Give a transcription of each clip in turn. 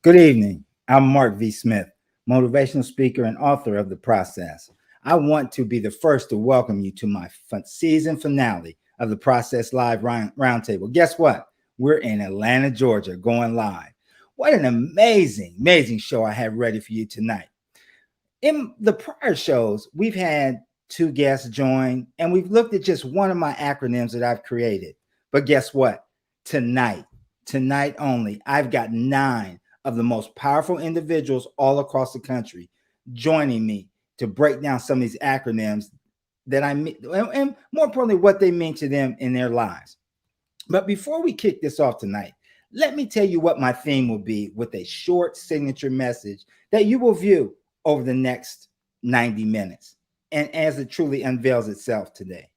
Good evening. I'm Mark V. Smith, motivational speaker and author of The Process. I want to be the first to welcome you to my season finale of the Process Live Roundtable. Guess what? We're in Atlanta, Georgia, going live. What an amazing show I have ready for you tonight. In the prior shows, we've had two guests join, and we've looked at just one of my acronyms that I've created. But guess what? Tonight only, I've got 9 of the most powerful individuals all across the country joining me to break down some of these acronyms that I mean, and more importantly, what they mean to them in their lives. But before we kick this off tonight, let me tell you what my theme will be with a short signature message that you will view over the next 90 minutes, and as it truly unveils itself today.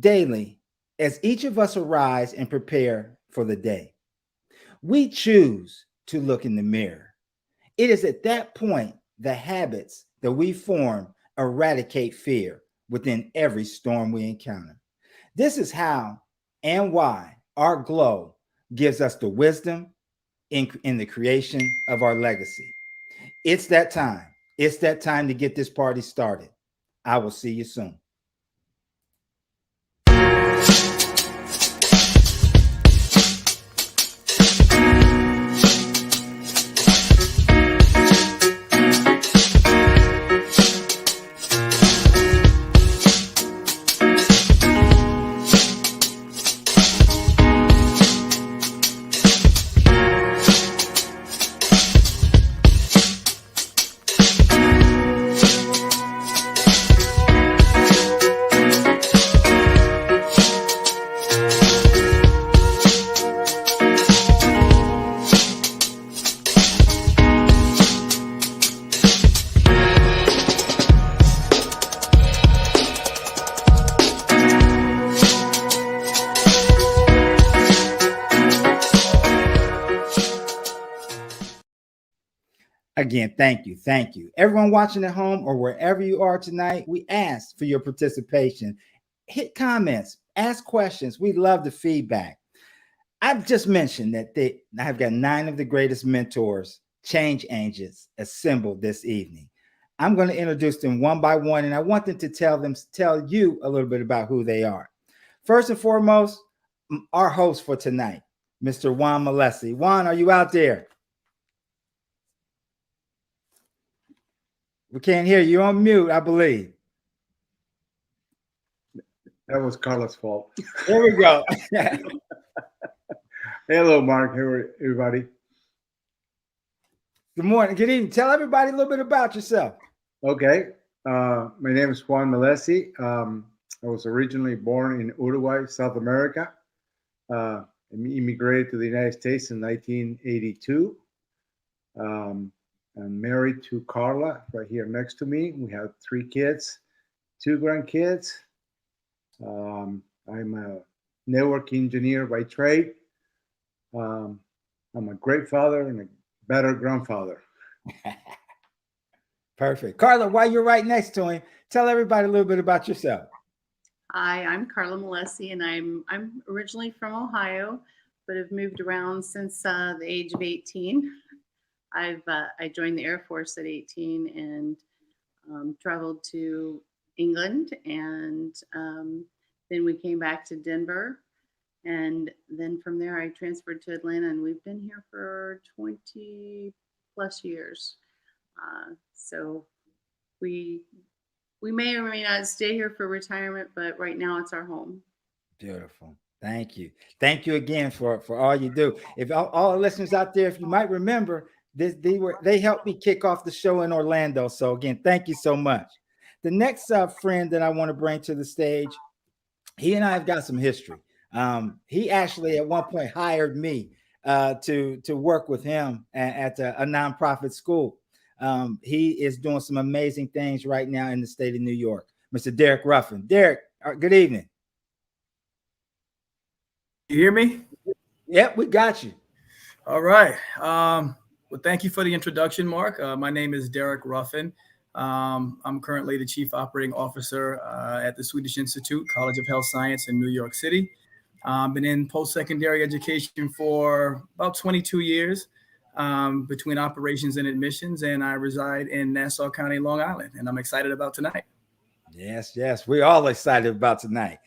Daily, as each of us arise and prepare for the day, we choose to look in the mirror. It is at that point the habits that we form eradicate fear within every storm we encounter. This is how and why our glow gives us the wisdom in the creation of our legacy. It's that time. It's that time to get this party started. I will see you soon. Again, thank you. Thank you. Everyone watching at home or wherever you are tonight, we ask for your participation. Hit comments, ask questions. We love the feedback. I've just mentioned that I've got 9 of the greatest mentors, change agents, assembled this evening. I'm going to introduce them one by one, and I want them to tell you a little bit about who they are. First and foremost, our host for tonight, Mr. Juan Melesi. Juan, are you out there? We can't hear you. You're on mute, I believe. That was Carla's fault. There we go. Hello, Mark. Hello, everybody. Good morning. Good evening. Tell everybody a little bit about yourself. Okay. My name is Juan Melesi. I was originally born in Uruguay, South America. I immigrated to the United States in 1982. I'm married to Carla right here next to me. We have 3 kids, 2 grandkids. I'm a network engineer by trade. I'm a great father and a better grandfather. Perfect. Carla, while you're right next to him, tell everybody a little bit about yourself. Hi, I'm Carla Melesi, and I'm originally from Ohio, but have moved around since the age of 18. I joined the Air Force at 18 and traveled to England, and then we came back to Denver, and then from there I transferred to Atlanta, and we've been here for 20 plus years. So we may or may not stay here for retirement, but right now it's our home. Beautiful. Thank you. Thank you again for all you do. If all the listeners out there, if you might remember, they helped me kick off the show in Orlando. So again, thank you so much. The next friend that I want to bring to the stage, he and I have got some history. He actually at one point hired me to work with him at a nonprofit school. He is doing some amazing things right now in the state of New York. Mr. Derrick Ruffin. Derrick, good evening. You hear me? Yep, we got you. All right. Well, thank you for the introduction, Mark. My name is Derrick Ruffin. I'm currently the Chief Operating Officer at the Swedish Institute College of Health Science in New York City. Been in post-secondary education for about 22 years. between operations and admissions, and I reside in Nassau County, Long Island, and I'm excited about tonight. Yes, yes, we're all excited about tonight.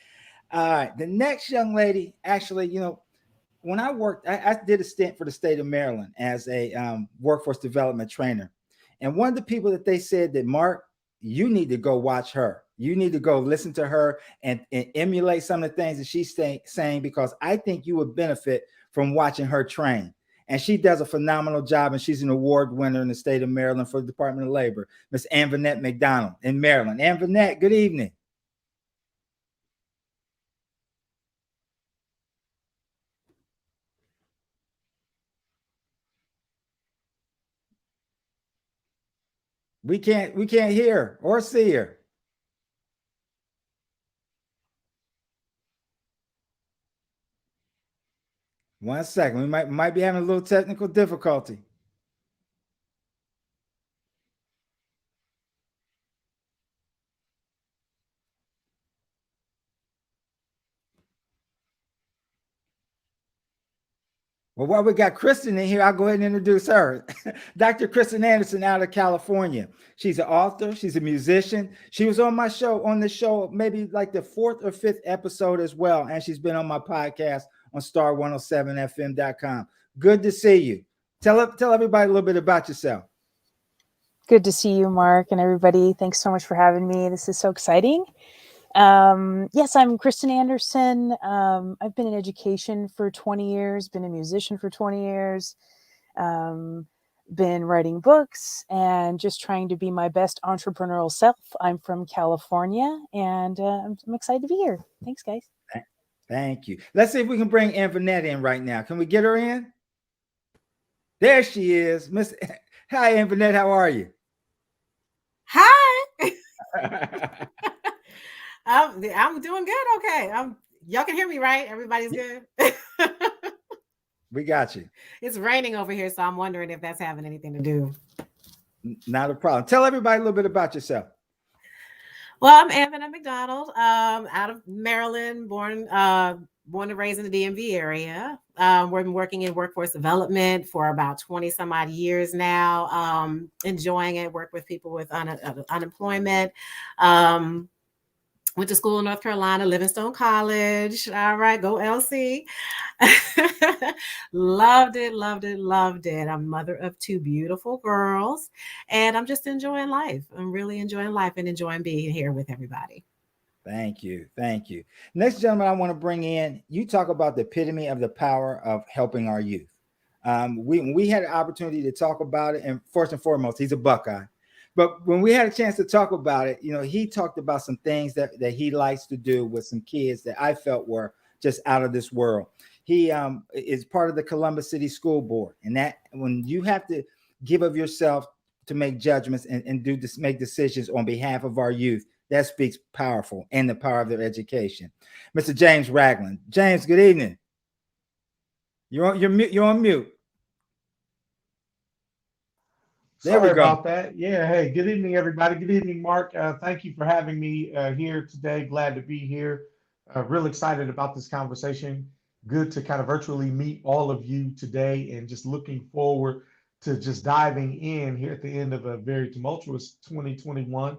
All right, the next young lady, actually, when I worked, I did a stint for the state of Maryland as a workforce development trainer. And one of the people that they said that, Mark, you need to go watch her. You need to go listen to her and emulate some of the things that she's saying, because I think you would benefit from watching her train. And she does a phenomenal job, and she's an award winner in the state of Maryland for the Department of Labor, Miss Anvenette McDonald in Maryland. Anvenette, good evening. We can't hear her or see her. One second. We might be having a little technical difficulty. Well, while we got Kristen in here, I'll go ahead and introduce her. Dr. Kristen Andersen out of California. She's an author. She's a musician. She was on this show, maybe like the 4th or 5th episode as well. And she's been on my podcast on star107fm.com. Good to see you. Tell everybody a little bit about yourself. Good to see you, Mark, and everybody. Thanks so much for having me. This is so exciting. Yes, I'm Kristen Andersen. I've been in education for 20 years, been a musician for 20 years, been writing books and just trying to be my best entrepreneurial self. I'm from California, and I'm excited to be here. Thanks, guys. Thank you. Let's see if we can bring Anvenette in right now. Can we get her in? There she is. Hi, Anvenette. How are you? Hi. I'm doing good. Okay. Y'all can hear me, right? Everybody's good. We got you. It's raining over here, so I'm wondering if that's having anything to do. Not a problem. Tell everybody a little bit about yourself. Well, I'm Anvenette McDonald, out of Maryland, born and raised in the DMV area. We've been working in workforce development for about 20 some odd years now. Enjoying it, work with people with unemployment. Went to school in North Carolina, Livingstone College. All right, go LC. Loved it. I'm mother of 2 beautiful girls, and I'm just enjoying life. I'm really enjoying life and enjoying being here with everybody. Thank you. Next gentleman I want to bring in, you talk about the epitome of the power of helping our youth. We had an opportunity to talk about it, and first and foremost, he's a Buckeye. But when we had a chance to talk about it, he talked about some things that he likes to do with some kids that I felt were just out of this world. He is part of the Columbus City School Board, and that when you have to give of yourself to make judgments and make decisions on behalf of our youth, that speaks powerful and the power of their education. Mr. James Ragland. James, good evening. You're on mute. There Sorry we go. about that. Yeah. Hey, good evening, everybody. Good evening, Mark. Thank you for having me here today. Glad to be here. Real excited about this conversation. Good to kind of virtually meet all of you today, and just looking forward to just diving in here at the end of a very tumultuous 2021.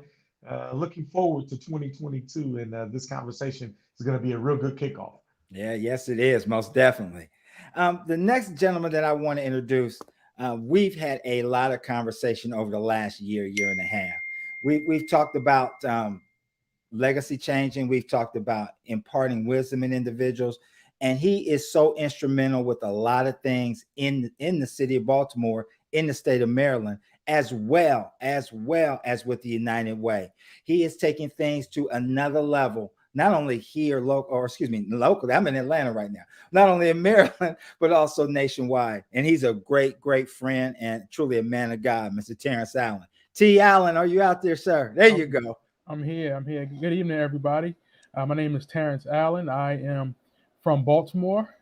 Looking forward to 2022, and this conversation is going to be a real good kickoff. Yeah, yes, it is. Most definitely. The next gentleman that I want to introduce, we've had a lot of conversation over the last year and a half. We've talked about legacy changing. We've talked about imparting wisdom in individuals. And he is so instrumental with a lot of things in the city of Baltimore, in the state of Maryland, as well as with the United Way. He is taking things to another level, not only here locally. I'm in Atlanta right now, not only in Maryland, but also nationwide. And he's a great friend and truly a man of God, Mr. Terrence Allen. T. Allen, are you out there, sir? There you go. I'm here. Good evening, everybody. My name is Terrence Allen. I am from Baltimore,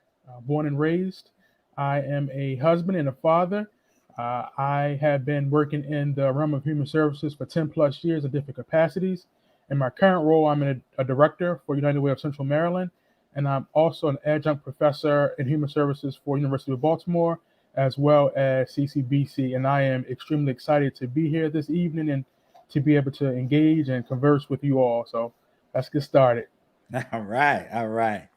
born and raised. I am a husband and a father. I have been working in the realm of human services for 10 plus years in different capacities. In my current role, I'm a director for United Way of Central Maryland, and I'm also an adjunct professor in human services for University of Baltimore, as well as CCBC. And I am extremely excited to be here this evening and to be able to engage and converse with you all. So let's get started. All right. All right.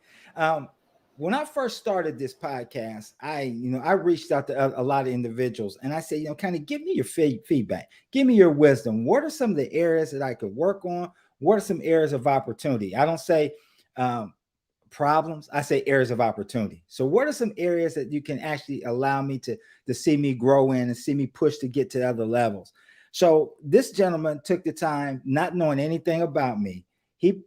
When I first started this podcast, I reached out to a lot of individuals and I said, kind of give me your feedback, give me your wisdom. What are some of the areas that I could work on? What are some areas of opportunity? I don't say problems, I say areas of opportunity. So what are some areas that you can actually allow me to see me grow in and see me push to get to other levels? So this gentleman took the time, not knowing anything about me.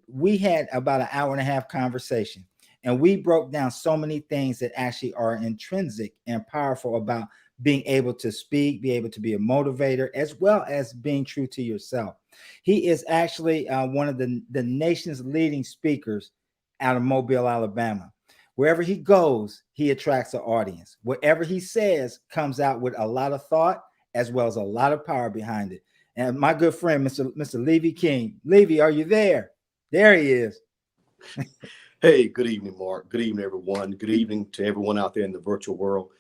We had about an hour and a half conversation, and we broke down so many things that actually are intrinsic and powerful about being able to speak, be able to be a motivator, as well as being true to yourself. He is actually one of the nation's leading speakers out of Mobile, Alabama. Wherever he goes, he attracts an audience. Whatever he says comes out with a lot of thought as well as a lot of power behind it. And my good friend, Mr. Levi King. Levi, are you there? There he is. Hey, good evening, Mark. Good evening, everyone. Good evening to everyone out there in the virtual world.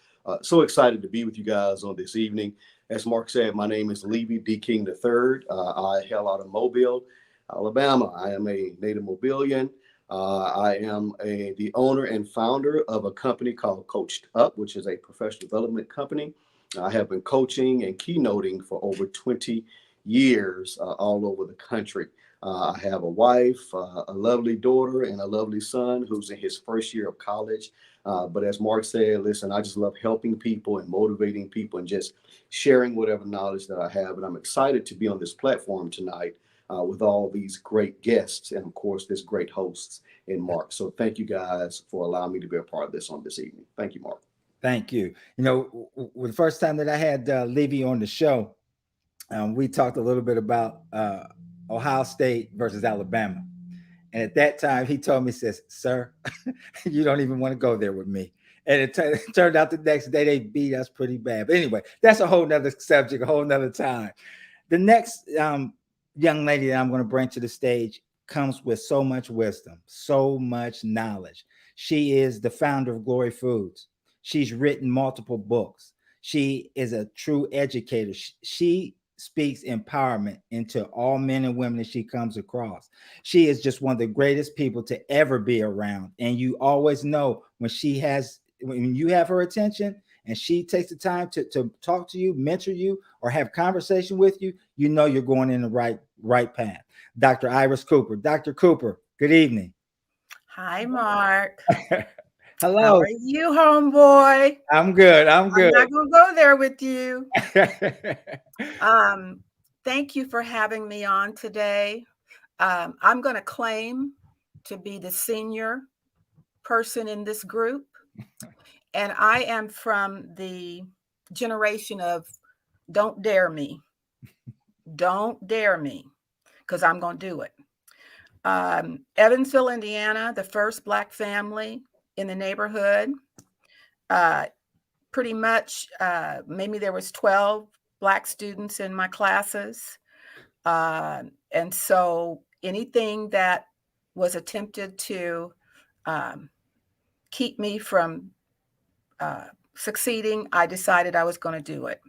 So excited to be with you guys on this evening. As Mark said, my name is Levi D. King III. I hail out of Mobile, Alabama. I am a native Mobilian. I am the owner and founder of a company called Coached Up, which is a professional development company. I have been coaching and keynoting for over 20 years all over the country. I have a wife, a lovely daughter, and a lovely son who's in his first year of college. But as Mark said, listen, I just love helping people and motivating people and just sharing whatever knowledge that I have. And I'm excited to be on this platform tonight with all these great guests and, of course, this great hosts in Mark. So thank you guys for allowing me to be a part of this on this evening. Thank you, Mark. Thank you. The first time that I had Levi on the show, we talked a little bit about Ohio State versus Alabama. And at that time, he told me, says, sir, you don't even want to go there with me. And it turned out the next day they beat us pretty bad. But anyway, that's a whole nother subject, a whole nother time. The next young lady that I'm going to bring to the stage comes with so much wisdom, so much knowledge. She is the founder of Glory Foods. She's written multiple books. She is a true educator. She speaks empowerment into all men and women that she comes across. She is just one of the greatest people to ever be around. And you always know when you have her attention and she takes the time to talk to you, mentor you, or have conversation with you, you know you're going in the right path. Dr.Iris Cooper. Dr. Cooper, good evening. Hi, Mark. Hello. How are you, homeboy? I'm good. I'm not gonna go there with you. Thank you for having me on today. I'm going to claim to be the senior person in this group, and I am from the generation of don't dare me. Don't dare me, because I'm going to do it. Evansville, Indiana, the first Black family in the neighborhood. Pretty much, maybe there was 12 Black students in my classes. And so anything that was attempted to keep me from succeeding, I decided I was going to do it.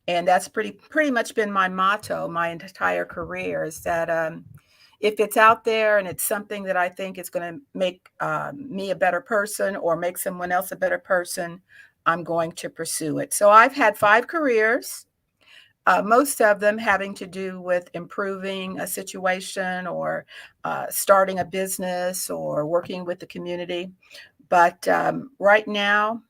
And that's pretty much been my motto my entire career, is that if it's out there and it's something that I think is going to make me a better person or make someone else a better person, I'm going to pursue it. So I've had 5 careers, most of them having to do with improving a situation or starting a business or working with the community. But right now,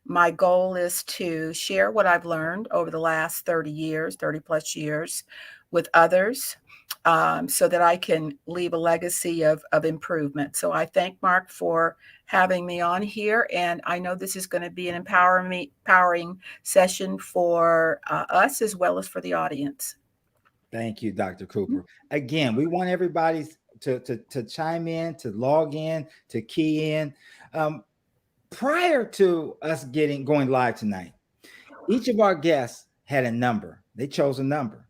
my goal is to share what I've learned over the last 30 plus years with others, so that I can leave a legacy of improvement. So I thank Mark for having me on here. And I know this is going to be an empowering session for us as well as for the audience. Thank you, Dr. Cooper. Again, we want everybody to chime in, to log in, to key in. Prior to us going live tonight, each of our guests had a number. They chose a number.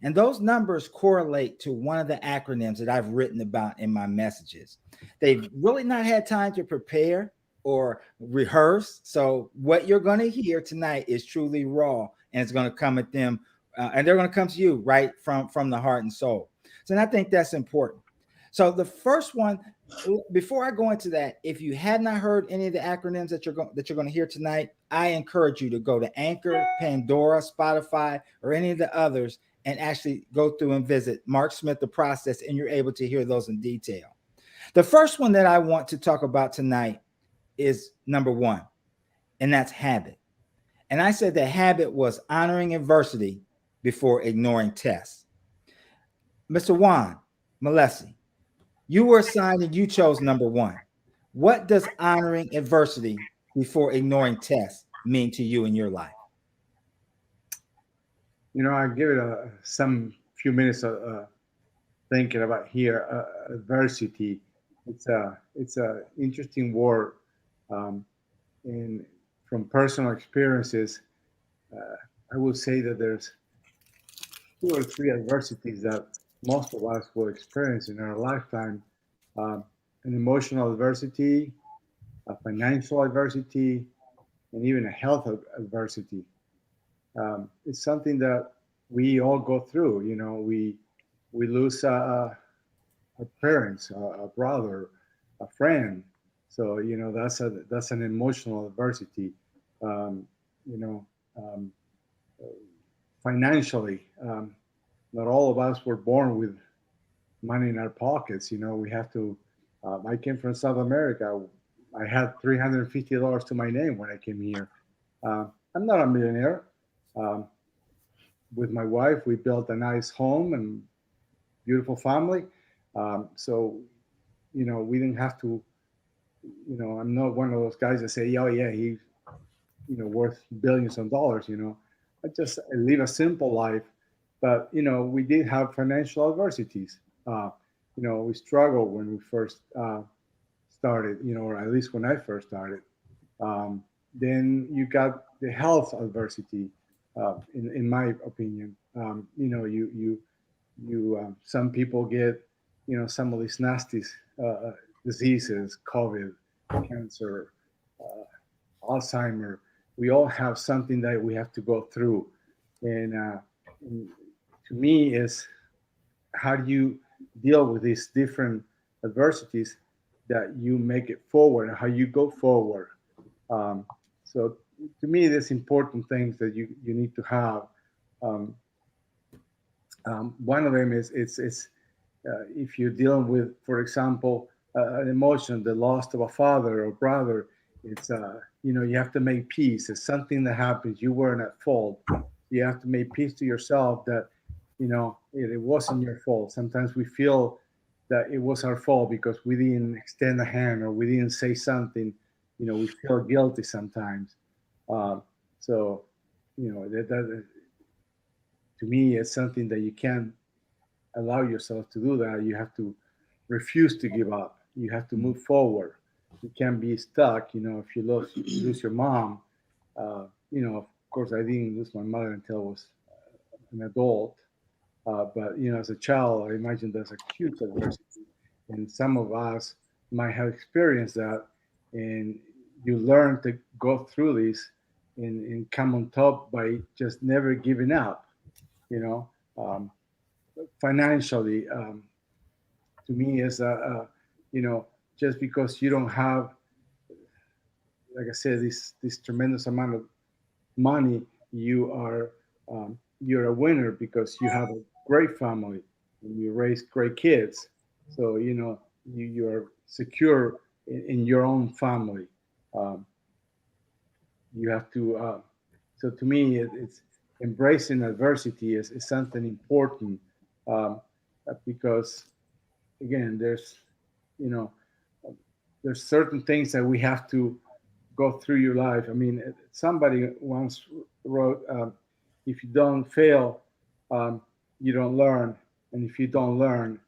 And those numbers correlate to one of the acronyms that I've written about in my messages. They've really not had time to prepare or rehearsed. So what you're going to hear tonight is truly raw, and it's going to come at them, and they're going to come to you right from the heart and soul. So and I think that's important. So the first one, before I go into that, if you have not heard any of the acronyms that you're going to hear tonight, I encourage you to go to Anchor, Pandora, Spotify, or any of the others, and actually go through and visit Mark Smith, The Process, and you're able to hear those in detail. The first one that I want to talk about tonight is number one, and that's habit. And I said that habit was honoring adversity before ignoring tests. Mr. Juan, Melesi, you were assigned and you chose number one. What does honoring adversity before ignoring tests mean to you in your life? I give it some few minutes of thinking about here. Adversity. It's a interesting word, and from personal experiences, I will say that there's 2 or 3 adversities that most of us will experience in our lifetime. An emotional adversity, a financial adversity, and even a health adversity. It's something that we all go through. We lose a parents, a brother, a friend. So that's an emotional adversity. Financially, not all of us were born with money in our pockets. We have to. I came from South America. I had $350 to my name when I came here. I'm not a millionaire. With my wife, we built a nice home and beautiful family. So, we didn't have to. I'm not one of those guys that say, "Oh yeah, he's, worth billions of dollars." I live a simple life, but we did have financial adversities. We struggled when we first started, or at least when I first started. Then you got the health adversity, in my opinion. Some people get, some of these nasty diseases, COVID, cancer, Alzheimer. We all have something that we have to go through. And to me is, how do you deal with these different adversities that you make it forward, how you go forward. So to me, there's important things that you need to have. One of them is if you're dealing with, for example, an emotion, the loss of a father or brother, it's you have to make peace. It's something that happens. You weren't at fault. You have to make peace to yourself that it wasn't your fault. Sometimes we feel that it was our fault because we didn't extend a hand or we didn't say something. We feel guilty sometimes. So that to me, it's something that you can't allow yourself to do that. You have to refuse to give up. You have to move forward. You can't be stuck. If you lose your mom, of course, I didn't lose my mother until I was an adult. But as a child, I imagine that's a huge adversity, and some of us might have experienced that. And you learn to go through this and come on top by just never giving up. Financially, to me, is just because you don't have, like I said, this tremendous amount of money, you're a winner because you have a great family and you raise great kids. So you are secure in your own family. You have to. So to me, it's embracing adversity is something important, because again, there's certain things that we have to go through your life. I mean, somebody once wrote, if you don't fail, you don't learn. And if you don't learn,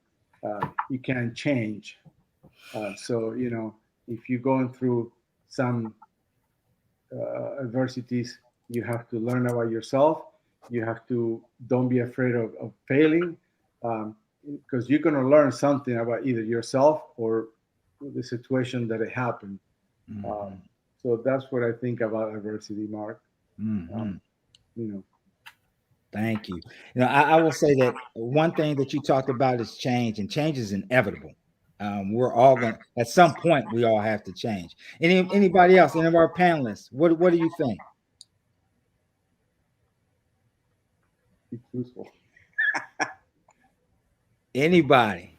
you can't change. So, if you're going through some adversities, you have to learn about yourself. You have to, don't be afraid of failing, because you're going to learn something about either yourself or the situation that it happened. Mhm. So that's what I think about adversity, Mark. Mhm. You know, Thank you. I will say that one thing that you talked about is change, and change is inevitable. We're all going to, at some point, we all have to change. Anybody else, any of our panelists, what do you think? be truthful. Anybody?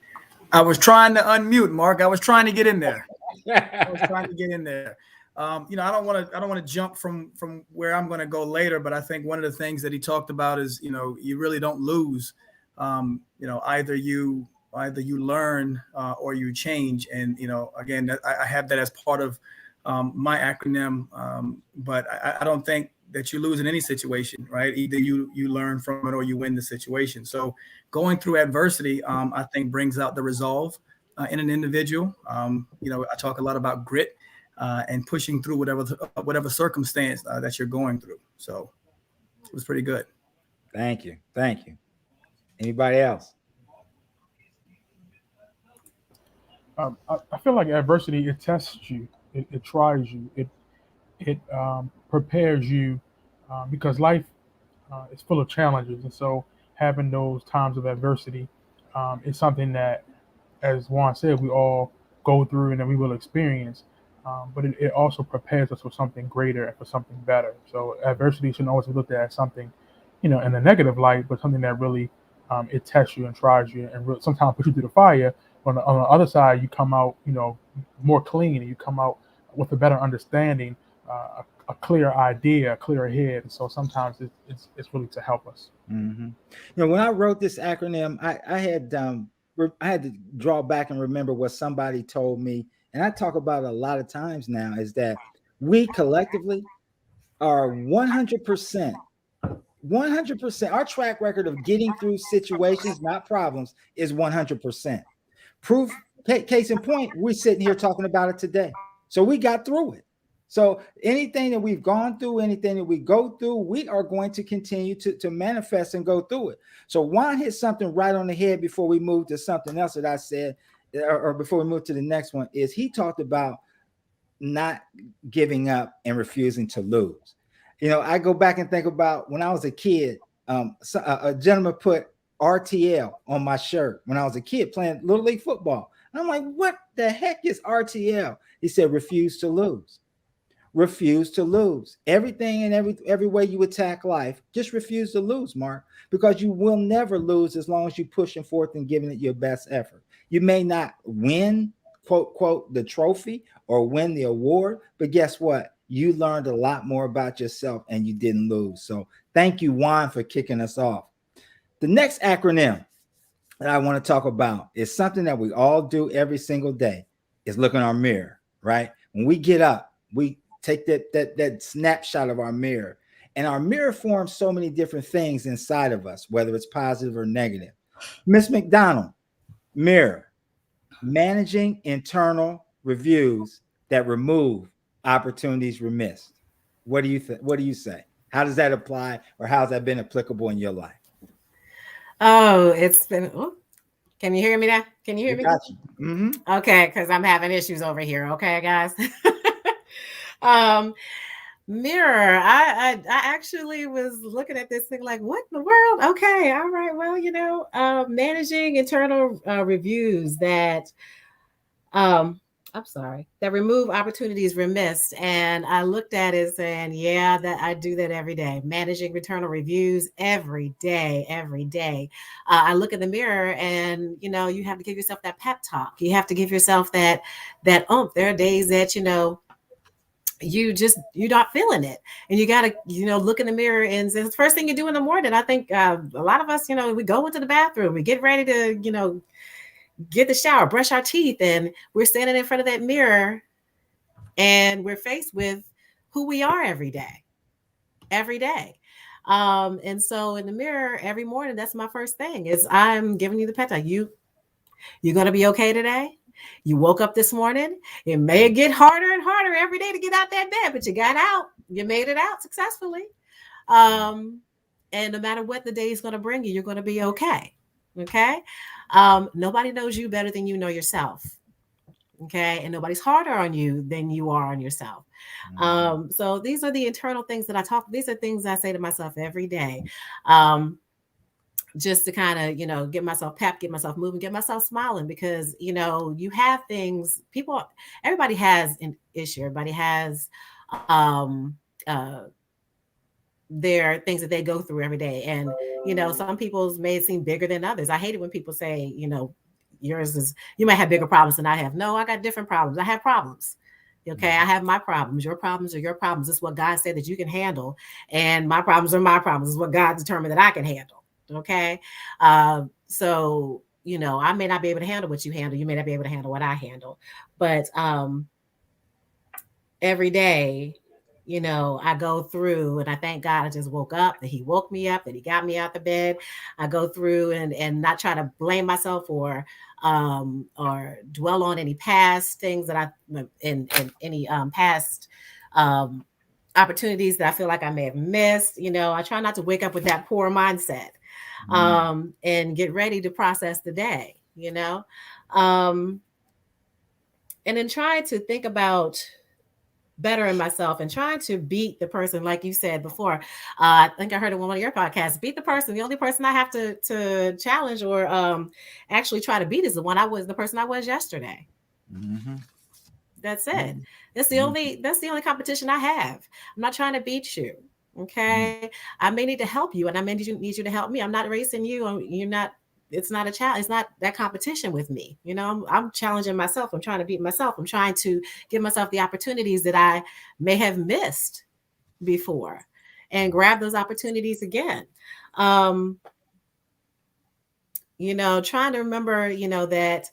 I was trying to unmute, Mark. I was trying to get in there. I was trying to get in there. I don't want to jump from where I'm going to go later, but I think one of the things that he talked about is, you really don't lose. Either you learn or you change. And, again, I have that as part of my acronym. But I don't think that you lose in any situation, right? Either you learn from it or you win the situation. So going through adversity, I think brings out the resolve in an individual. I talk a lot about grit and pushing through whatever circumstance that you're going through. So it was pretty good. Thank you. Anybody else? I feel like adversity, it tests you, it tries you, it prepares you, because life is full of challenges, and so having those times of adversity is something that, as Juan said, we all go through and that we will experience. But it also prepares us for something greater and for something better. So adversity shouldn't always be looked at as something, in a negative light, but something that really it tests you and tries you and really, sometimes puts you through the fire. On the other side, you come out, more clean, and you come out with a better understanding, a clear idea, a clear head. And so sometimes it's really to help us. Mm-hmm. When I wrote this acronym, I had to draw back and remember what somebody told me, and I talk about it a lot of times now, is that we collectively are 100%. 100%. Our track record of getting through situations, not problems, is 100%. Proof, case in point, we're sitting here talking about it today. So we got through it. So anything that we've gone through, anything that we go through, we are going to continue to manifest and go through it. So Juan hit something right on the head before we move to something else that I said, or before we move to the next one, is he talked about not giving up and refusing to lose. I go back and think about when I was a kid, a gentleman put RTL on my shirt when I was a kid playing Little League football. And I'm like, what the heck is RTL? He said, refuse to lose. Refuse to lose. Everything and every way you attack life, just refuse to lose, Mark, because you will never lose as long as you're pushing forth and giving it your best effort. You may not win, quote, quote, the trophy or win the award, but guess what? You learned a lot more about yourself and you didn't lose. So thank you, Juan, for kicking us off. The next acronym that I want to talk about is something that we all do every single day, is look in our mirror, right? When we get up, we take that snapshot of our mirror, and our mirror forms so many different things inside of us, whether it's positive or negative. Miss McDonald, mirror, managing internal reviews that remove opportunities missed. What do you think? What do you say? How does that apply, or how's that been applicable in your life? Oh, it's been. Oh, can you hear me now? Can you hear me? Got you. Mm-hmm. Okay, because I'm having issues over here. Okay, guys. Mirror. I actually was looking at this thing like, what in the world? Okay, all right. Well, managing internal reviews that I'm sorry, that remove opportunities missed. And I looked at it saying, yeah, that I do that every day, managing internal reviews every day. I look in the mirror and, you have to give yourself that pep talk. You have to give yourself that oomph. There are days that, you're not feeling it. And you got to, look in the mirror, and it's the first thing you do in the morning. I think a lot of us, we go into the bathroom, we get ready to, get the shower, brush our teeth, and we're standing in front of that mirror and we're faced with who we are every day. And so in the mirror every morning, that's my first thing, is I'm giving you the pep talk. You're going to be okay today. You woke up this morning. It may get harder and harder every day to get out that bed, but you got out. You made it out successfully. And no matter what the day is going to bring you, you're going to be okay. Okay. Nobody knows you better than you know yourself. Okay. And nobody's harder on you than you are on yourself. So these are the internal things that these are things I say to myself every day. Just to kind of, get myself pep, get myself moving, get myself smiling, because, you have things, everybody has an issue. Everybody has, their things that they go through every day. And, some people's may seem bigger than others. I hate it when people say, you might have bigger problems than I have. No, I got different problems. I have problems. Okay. I have my problems. Your problems are your problems. It's what God said that you can handle. And my problems are my problems. It's what God determined that I can handle. Okay. So, I may not be able to handle what you handle. You may not be able to handle what I handle. But every day, I go through and I thank God I just woke up, that he woke me up, that he got me out the bed. I go through and not try to blame myself or dwell on any past things that in any past opportunities that I feel like I may have missed. I try not to wake up with that poor mindset and get ready to process the day, and then try to think about bettering myself and trying to beat the person, like you said before. I think I heard it on one of your podcasts. Beat the person. The only person I have to challenge or actually try to beat is the person I was yesterday. Mm-hmm. That's it. That's the only competition I have. I'm not trying to beat you. Okay. I may need to help you, and I may need you to help me. I'm not racing you. You're not. It's not a challenge. It's not that competition with me. I'm challenging myself. I'm trying to beat myself. I'm trying to give myself the opportunities that I may have missed before and grab those opportunities again. Trying to remember, that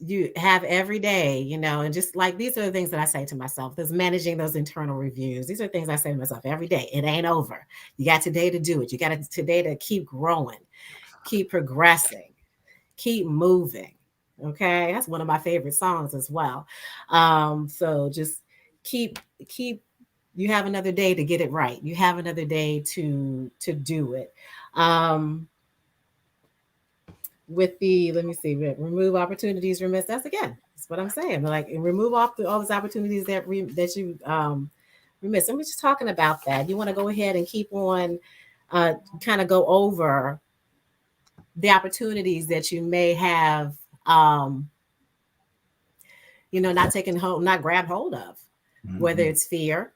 you have every day, and just like, these are the things that I say to myself. There's managing those internal reviews. These are things I say to myself every day. It ain't over. You got today to do it. You got today to keep growing, keep progressing, keep moving. Okay. That's one of my favorite songs as well. So just keep, you have another day to get it right. You have another day to do it. With let me see, remove opportunities remiss. That's what I'm saying. Like, remove all those opportunities that you remiss. And we're just talking about that. You want to go ahead and keep on, kind of go over the opportunities that you may have, not grab hold of, whether it's fear,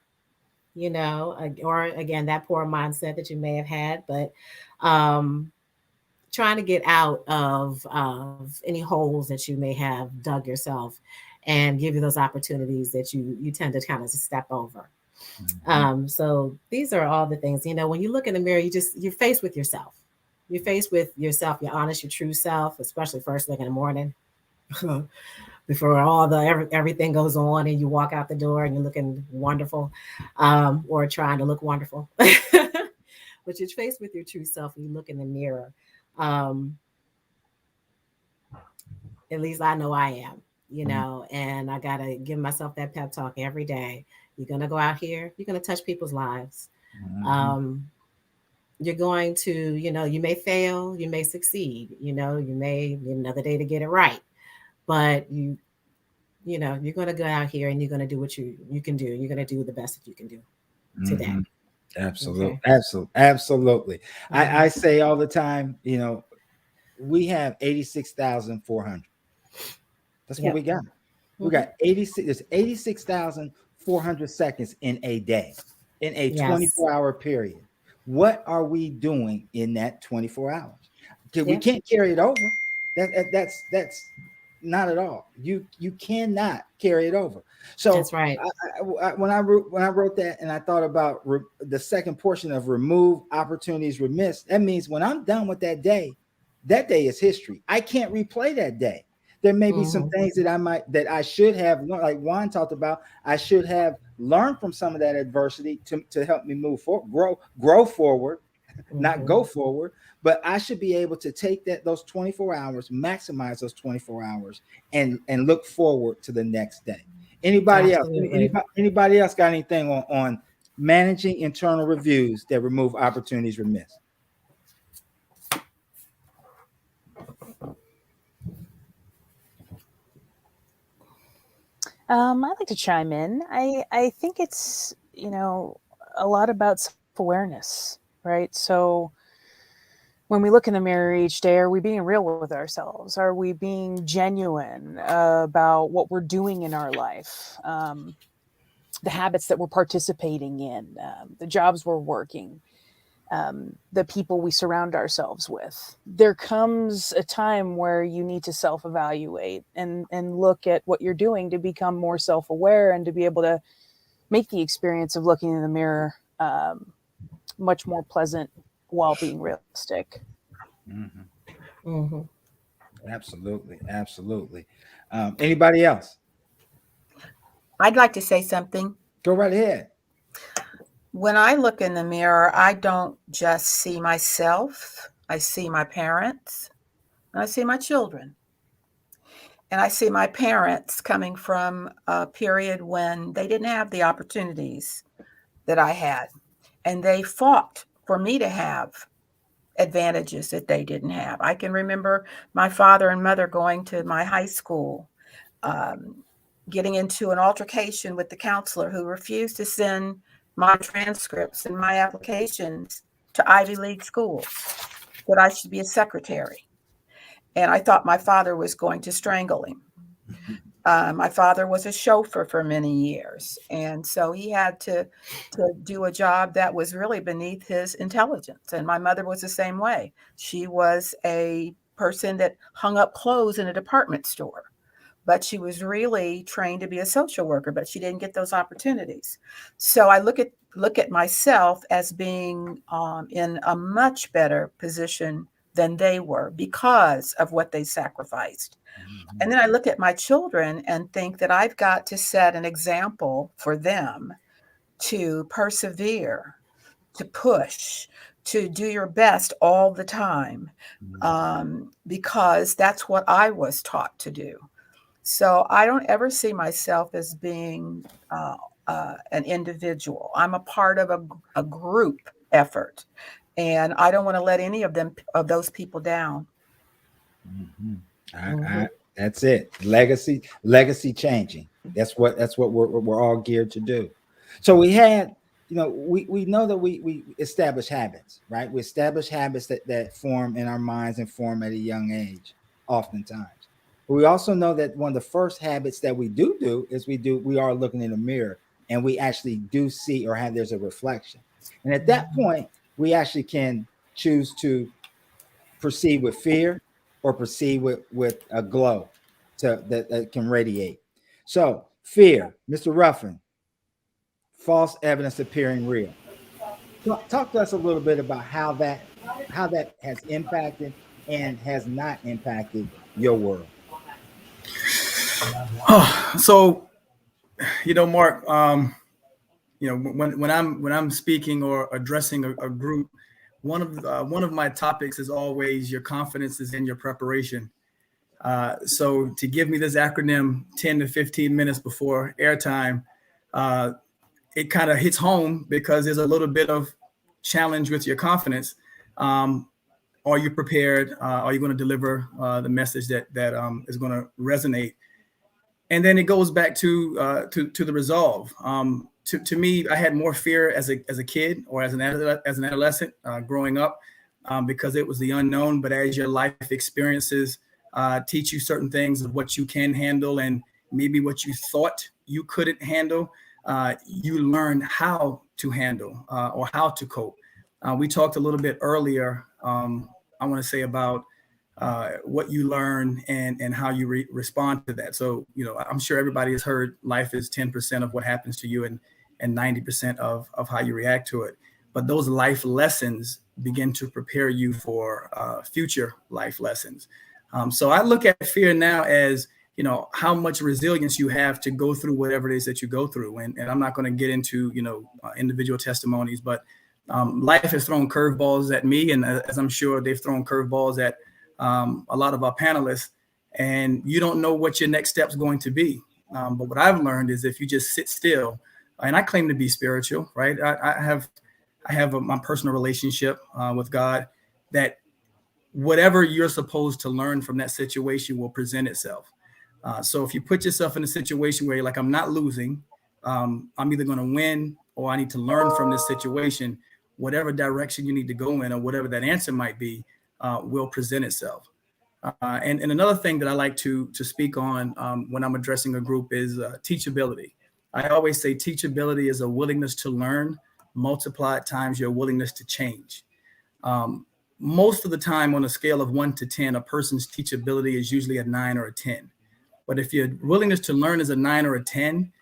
or again, that poor mindset that you may have had, but trying to get out of any holes that you may have dug yourself, and give you those opportunities that you tend to kind of step over. So these are all the things, when you look in the mirror, you're faced with yourself. You're faced with yourself, your honest, your true self, especially first thing in the morning, before everything goes on and you walk out the door and you're looking wonderful, or trying to look wonderful. But you're faced with your true self and you look in the mirror. At least I know I am, and I got to give myself that pep talk every day. You're going to go out here, you're going to touch people's lives. You're going to, you may fail, you may succeed, you may need another day to get it right, but you're going to go out here and you're going to do what you can do. You're going to do the best that you can do today. Absolutely. Okay. Absolutely. I say all the time, we have 86,400. That's what we got. We got 86,400 seconds in a day, in a 24-hour period. What are we doing in that 24 hours? We can't carry it over. That's not at all. You cannot carry it over. So that's right. When I wrote that, and I thought about the second portion of remove opportunities remiss, that means when I'm done with that day is history. I can't replay that day. There may be some things that I should have learned, like Juan talked about. I should have learned from some of that adversity to help me move forward, grow forward, not go forward. But I should be able to take those 24 hours, maximize those 24 hours, and look forward to the next day. Anybody else? Anybody else got anything on managing internal reviews that remove opportunities remiss? I'd like to chime in. I think it's, a lot about self-awareness, right? So when we look in the mirror each day, are we being real with ourselves? Are we being genuine about what we're doing in our life? The habits that we're participating in, the jobs we're working, the people we surround ourselves with. There comes a time where you need to self-evaluate and look at what you're doing to become more self-aware and to be able to make the experience of looking in the mirror much more pleasant while being realistic. Mm-hmm. Mm-hmm. Absolutely. Absolutely. Anybody else? I'd like to say something. Go right ahead. When I look in the mirror, I don't just see myself. I see my parents and I see my children. And I see my parents coming from a period when they didn't have the opportunities that I had. And they fought for me to have advantages that they didn't have. I can remember my father and mother going to my high school, getting into an altercation with the counselor who refused to send my transcripts and my applications to Ivy League schools, that I should be a secretary. And I thought my father was going to strangle him. My father was a chauffeur for many years, and so he had to do a job that was really beneath his intelligence. And my mother was the same way. She was a person that hung up clothes in a department store, but she was really trained to be a social worker, but she didn't get those opportunities. So I look at myself as being in a much better position than they were because of what they sacrificed. And then I look at my children and think that I've got to set an example for them to persevere, to push, to do your best all the time, because that's what I was taught to do. So I don't ever see myself as being an individual. I'm a part of a group effort, and I don't want to let any of those people down. Mm-hmm. That's it. Legacy changing. That's what we're all geared to do. So we had, we know that we establish habits, right? We establish habits that form in our minds and form at a young age, oftentimes. But we also know that one of the first habits that we do is we are looking in the mirror and we actually do see or have there's a reflection. And at that point, we actually can choose to proceed with fear or proceed with a glow that can radiate. So fear, Mr. Ruffin, false evidence appearing real. Talk to us a little bit about how that has impacted and has not impacted your world. So, Mark, when I'm speaking or addressing a group, one of my topics is always your confidence is in your preparation. So to give me this acronym 10 to 15 minutes before airtime, it kind of hits home because there's a little bit of challenge with your confidence. Are you prepared? Are you going to deliver the message that is going to resonate? And then it goes back to the resolve. To me, I had more fear as a kid or as an adolescent growing up because it was the unknown. But as your life experiences teach you certain things of what you can handle and maybe what you thought you couldn't handle, you learn how to handle or how to cope. We talked a little bit earlier, I want to say about what you learn and how you respond to that. So, I'm sure everybody has heard life is 10% of what happens to you and 90% of how you react to it. But those life lessons begin to prepare you for future life lessons. So I look at fear now as, how much resilience you have to go through whatever it is that you go through. And I'm not going to get into, individual testimonies, but life has thrown curveballs at me. And as I'm sure they've thrown curveballs at a lot of our panelists, and you don't know what your next step's going to be. But what I've learned is if you just sit still, and I claim to be spiritual, right? I have my personal relationship with God, that whatever you're supposed to learn from that situation will present itself. So if you put yourself in a situation where you're like, I'm not losing, I'm either going to win or I need to learn from this situation, whatever direction you need to go in or whatever that answer might be, will present itself. And another thing that I like to speak on when I'm addressing a group is teachability. I always say teachability is a willingness to learn multiplied times your willingness to change. Most of the time on a scale of 1 to 10, a person's teachability is usually a 9 or a 10. But if your willingness to learn is a 9 or a 10,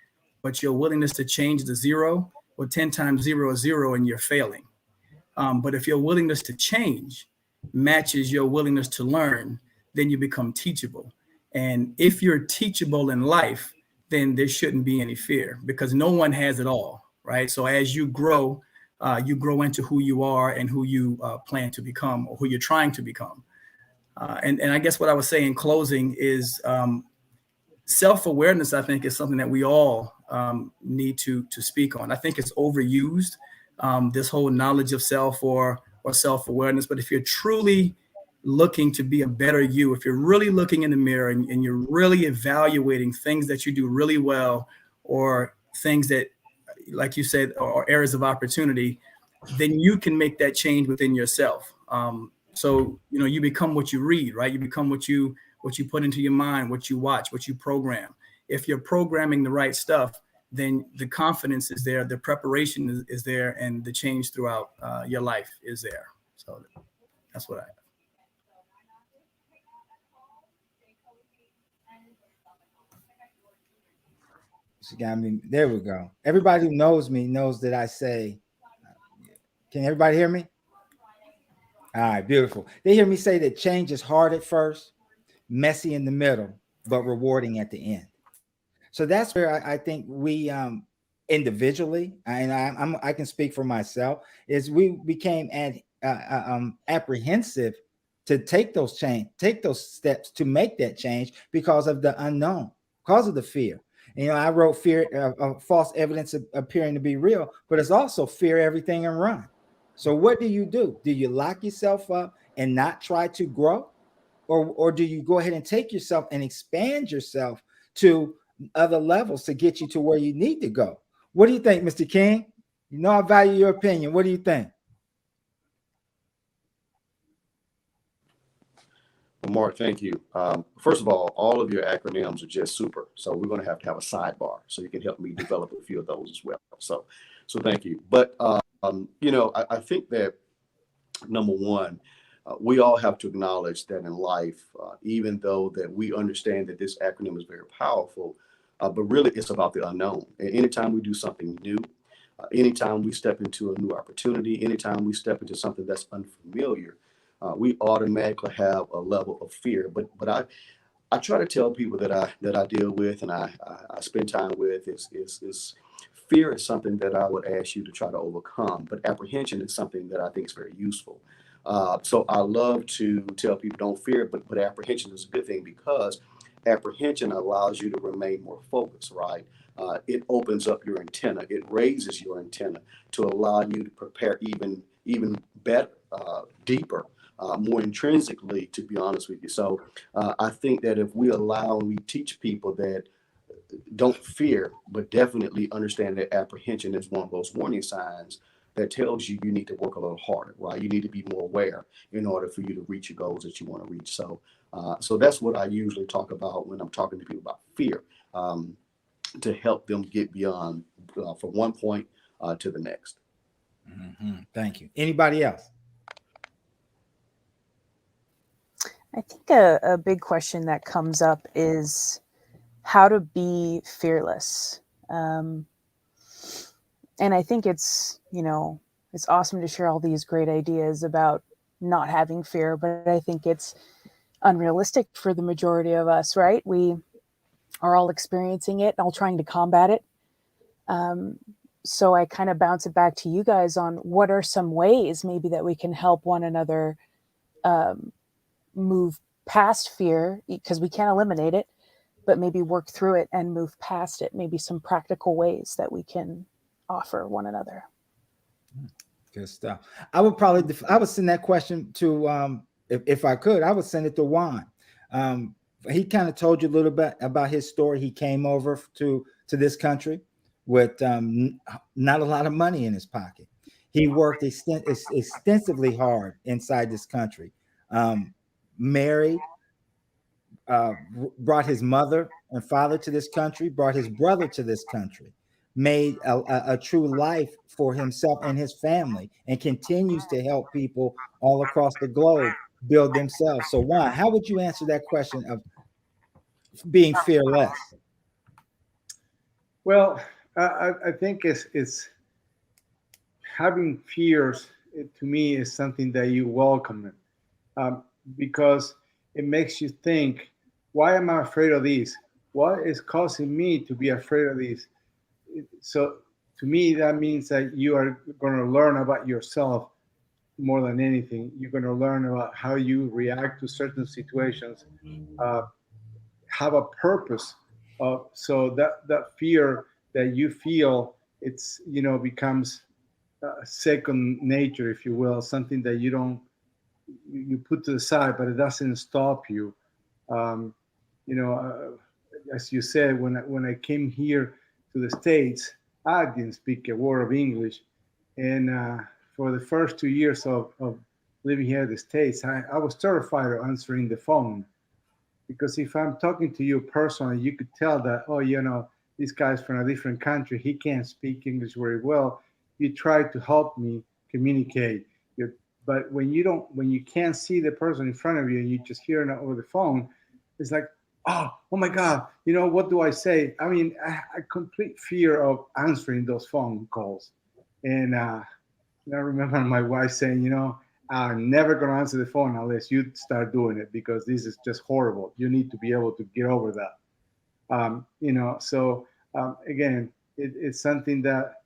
but your willingness to change is a 0, well, 10 times 0 is 0 and you're failing. But if your willingness to change matches your willingness to learn, then you become teachable. And if you're teachable in life, then there shouldn't be any fear because no one has it all, right? So as you grow into who you are and who you plan to become or who you're trying to become. And I guess what I would say in closing is self-awareness, I think, is something that we all need to speak on. I think it's overused, this whole knowledge of self or self-awareness. But if you're truly looking to be a better you, if you're really looking in the mirror and you're really evaluating things that you do really well or things that, like you said, are areas of opportunity, then you can make that change within yourself. So, you become what you read, right? You become what you put into your mind, what you watch, what you program. If you're programming the right stuff, then the confidence is there, the preparation is there, and the change throughout your life is there. So that's what I have. She got me. There we go. Everybody who knows me knows that I say, can everybody hear me? All right, beautiful. They hear me say that change is hard at first, messy in the middle, but rewarding at the end. So that's where I think we individually, and I can speak for myself, is we became apprehensive to take those steps to make that change because of the unknown, because of the fear. I wrote fear of false evidence appearing to be real, but it's also fear everything and run. So what do? Do you lock yourself up and not try to grow? Or do you go ahead and take yourself and expand yourself to other levels to get you to where you need to go? What do you think, Mr. King? I value your opinion. What do you think? Well, Mark, thank you. First of all of your acronyms are just super. So we're going to have a sidebar so you can help me develop a few of those as well. So thank you. But, I think that number one, we all have to acknowledge that in life, even though that we understand that this acronym is very powerful, but really it's about the unknown. And anytime we do something new, anytime we step into a new opportunity, anytime we step into something that's unfamiliar, we automatically have a level of fear. But I try to tell people that I deal with and I spend time with is fear is something that I would ask you to try to overcome, but apprehension is something that I think is very useful. So I love to tell people don't fear, but apprehension is a good thing because apprehension allows you to remain more focused, right? It opens up your antenna. It raises your antenna to allow you to prepare even better, deeper, more intrinsically, to be honest with you. So I think that if we teach people that don't fear, but definitely understand that apprehension is one of those warning signs that tells you need to work a little harder, right? You need to be more aware in order for you to reach your goals that you want to reach. So that's what I usually talk about when I'm talking to people about fear, to help them get beyond from one point to the next. Mm-hmm. Thank you. Anybody else? I think a big question that comes up is how to be fearless. And I think it's awesome to share all these great ideas about not having fear, but I think it's unrealistic for the majority of us, right? We are all experiencing it, all trying to combat it. So I kind of bounce it back to you guys on what are some ways maybe that we can help one another move past fear, because we can't eliminate it, but maybe work through it and move past it. Maybe some practical ways that we can offer one another. Good stuff. I would send that question to, if I could, I would send it to Juan. He kind of told you a little bit about his story. He came over to this country with not a lot of money in his pocket. He worked extensively hard inside this country. Married, brought his mother and father to this country, brought his brother to this country, made a true life for himself and his family, and continues to help people all across the globe build themselves. So, Juan, how would you answer that question of being fearless? Well, I think it's having fears. To me, is something that you welcome it, because it makes you think, why am I afraid of these? What is causing me to be afraid of these? So to me, that means that you are going to learn about yourself more than anything. You're going to learn about how you react to certain situations, have a purpose. So that fear that you feel, it's, becomes second nature, if you will, something that you put to the side, but it doesn't stop you. Um, as you said, when I came here to the States, I didn't speak a word of English, and for the first 2 years of living here in the States, I was terrified of answering the phone, because if I'm talking to you personally, you could tell that, oh, this guy's from a different country, he can't speak English very well. You try to help me communicate. But when you can't see the person in front of you and you just hear it over the phone, it's like, oh my God, what do I say? I mean, a complete fear of answering those phone calls. And I remember my wife saying, I'm never going to answer the phone unless you start doing it, because this is just horrible. You need to be able to get over that. So again, it's something that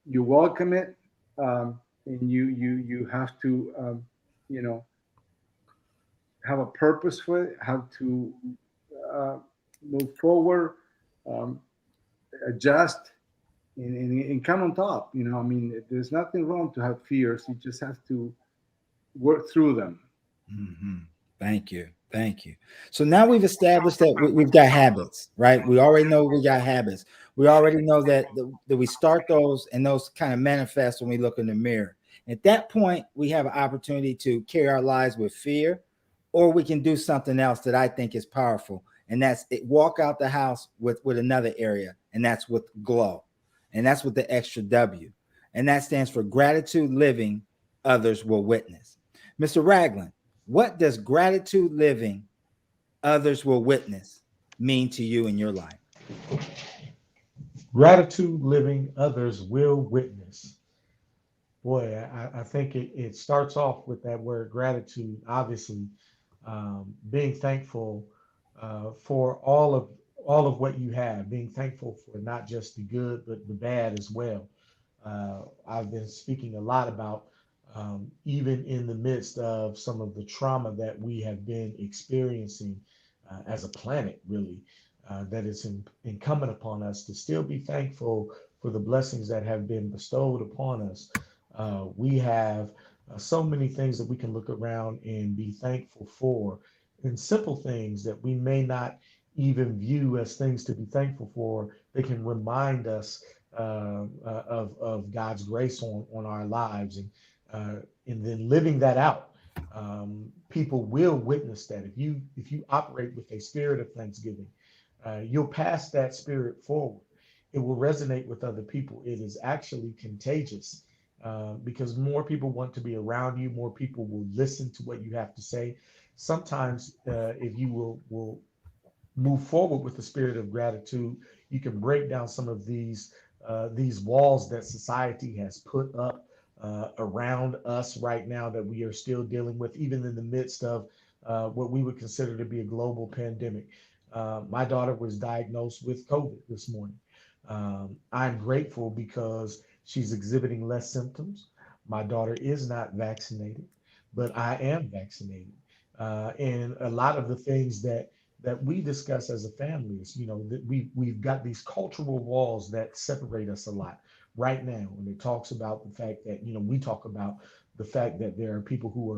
you welcome it, and you have to, have a purpose for it, how to move forward, um, adjust, and come on top. I mean, there's nothing wrong to have fears. You just have to work through them. Mm-hmm. Thank you. Thank you. So now we've established that we've got habits, right? We already know we got habits. We already know that we start those, and those kind of manifest when we look in the mirror. At that point, we have an opportunity to carry our lives with fear, or we can do something else that I think is powerful. And that's it, walk out the house with another area, and that's with glow. And that's with the extra W. And that stands for gratitude living, others will witness. Mr. Ragland, what does gratitude living, others will witness mean to you in your life? Gratitude living, others will witness. Boy, I think it starts off with that word gratitude. Obviously, being thankful for all of what you have, being thankful for not just the good but the bad as well. I've been speaking a lot about, even in the midst of some of the trauma that we have been experiencing as a planet, really, that it's incumbent upon us to still be thankful for the blessings that have been bestowed upon us. We have so many things that we can look around and be thankful for, and simple things that we may not even view as things to be thankful for. They can remind us of God's grace on our lives, and then living that out. People will witness that if you operate with a spirit of thanksgiving, you'll pass that spirit forward. It will resonate with other people. It is actually contagious, because more people want to be around you. More people will listen to what you have to say. Sometimes, if you will move forward with the spirit of gratitude, you can break down some of these walls that society has put up around us right now, that we are still dealing with, even in the midst of what we would consider to be a global pandemic. My daughter was diagnosed with COVID this morning. I'm grateful because she's exhibiting less symptoms. My daughter is not vaccinated, but I am vaccinated. And a lot of the things that we discuss as a family is, that we've got these cultural walls that separate us a lot right now. And it talks about the fact that, we talk about the fact that there are people who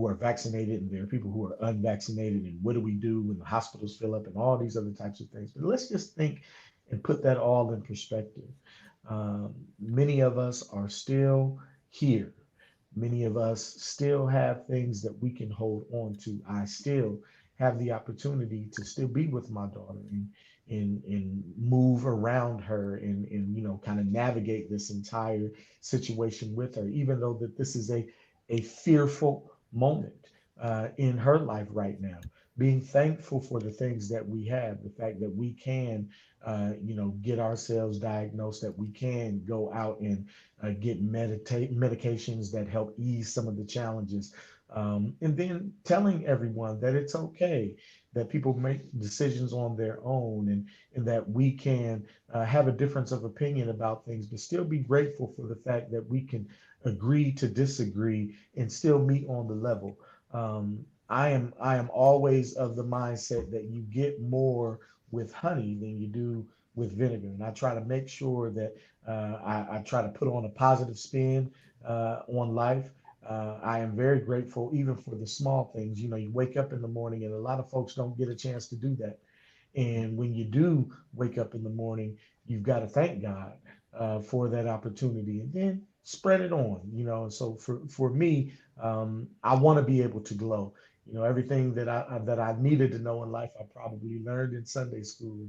are vaccinated and there are people who are unvaccinated, and what do we do when the hospitals fill up and all these other types of things. But let's just think and put that all in perspective. Many of us are still here. Many of us still have things that we can hold on to. I still have the opportunity to still be with my daughter and move around her and kind of navigate this entire situation with her, even though that this is a fearful moment in her life right now. Being thankful for the things that we have, the fact that we can, get ourselves diagnosed, that we can go out and get medications that help ease some of the challenges. And then telling everyone that it's okay, that people make decisions on their own, and that we can have a difference of opinion about things, but still be grateful for the fact that we can agree to disagree and still meet on the level. I am always of the mindset that you get more with honey than you do with vinegar, and I try to make sure that I try to put on a positive spin on life. I am very grateful even for the small things. You wake up in the morning, and a lot of folks don't get a chance to do that. And when you do wake up in the morning, you've got to thank God for that opportunity, and then spread it on. So for me, I want to be able to glow. Everything that I needed to know in life, I probably learned in Sunday school.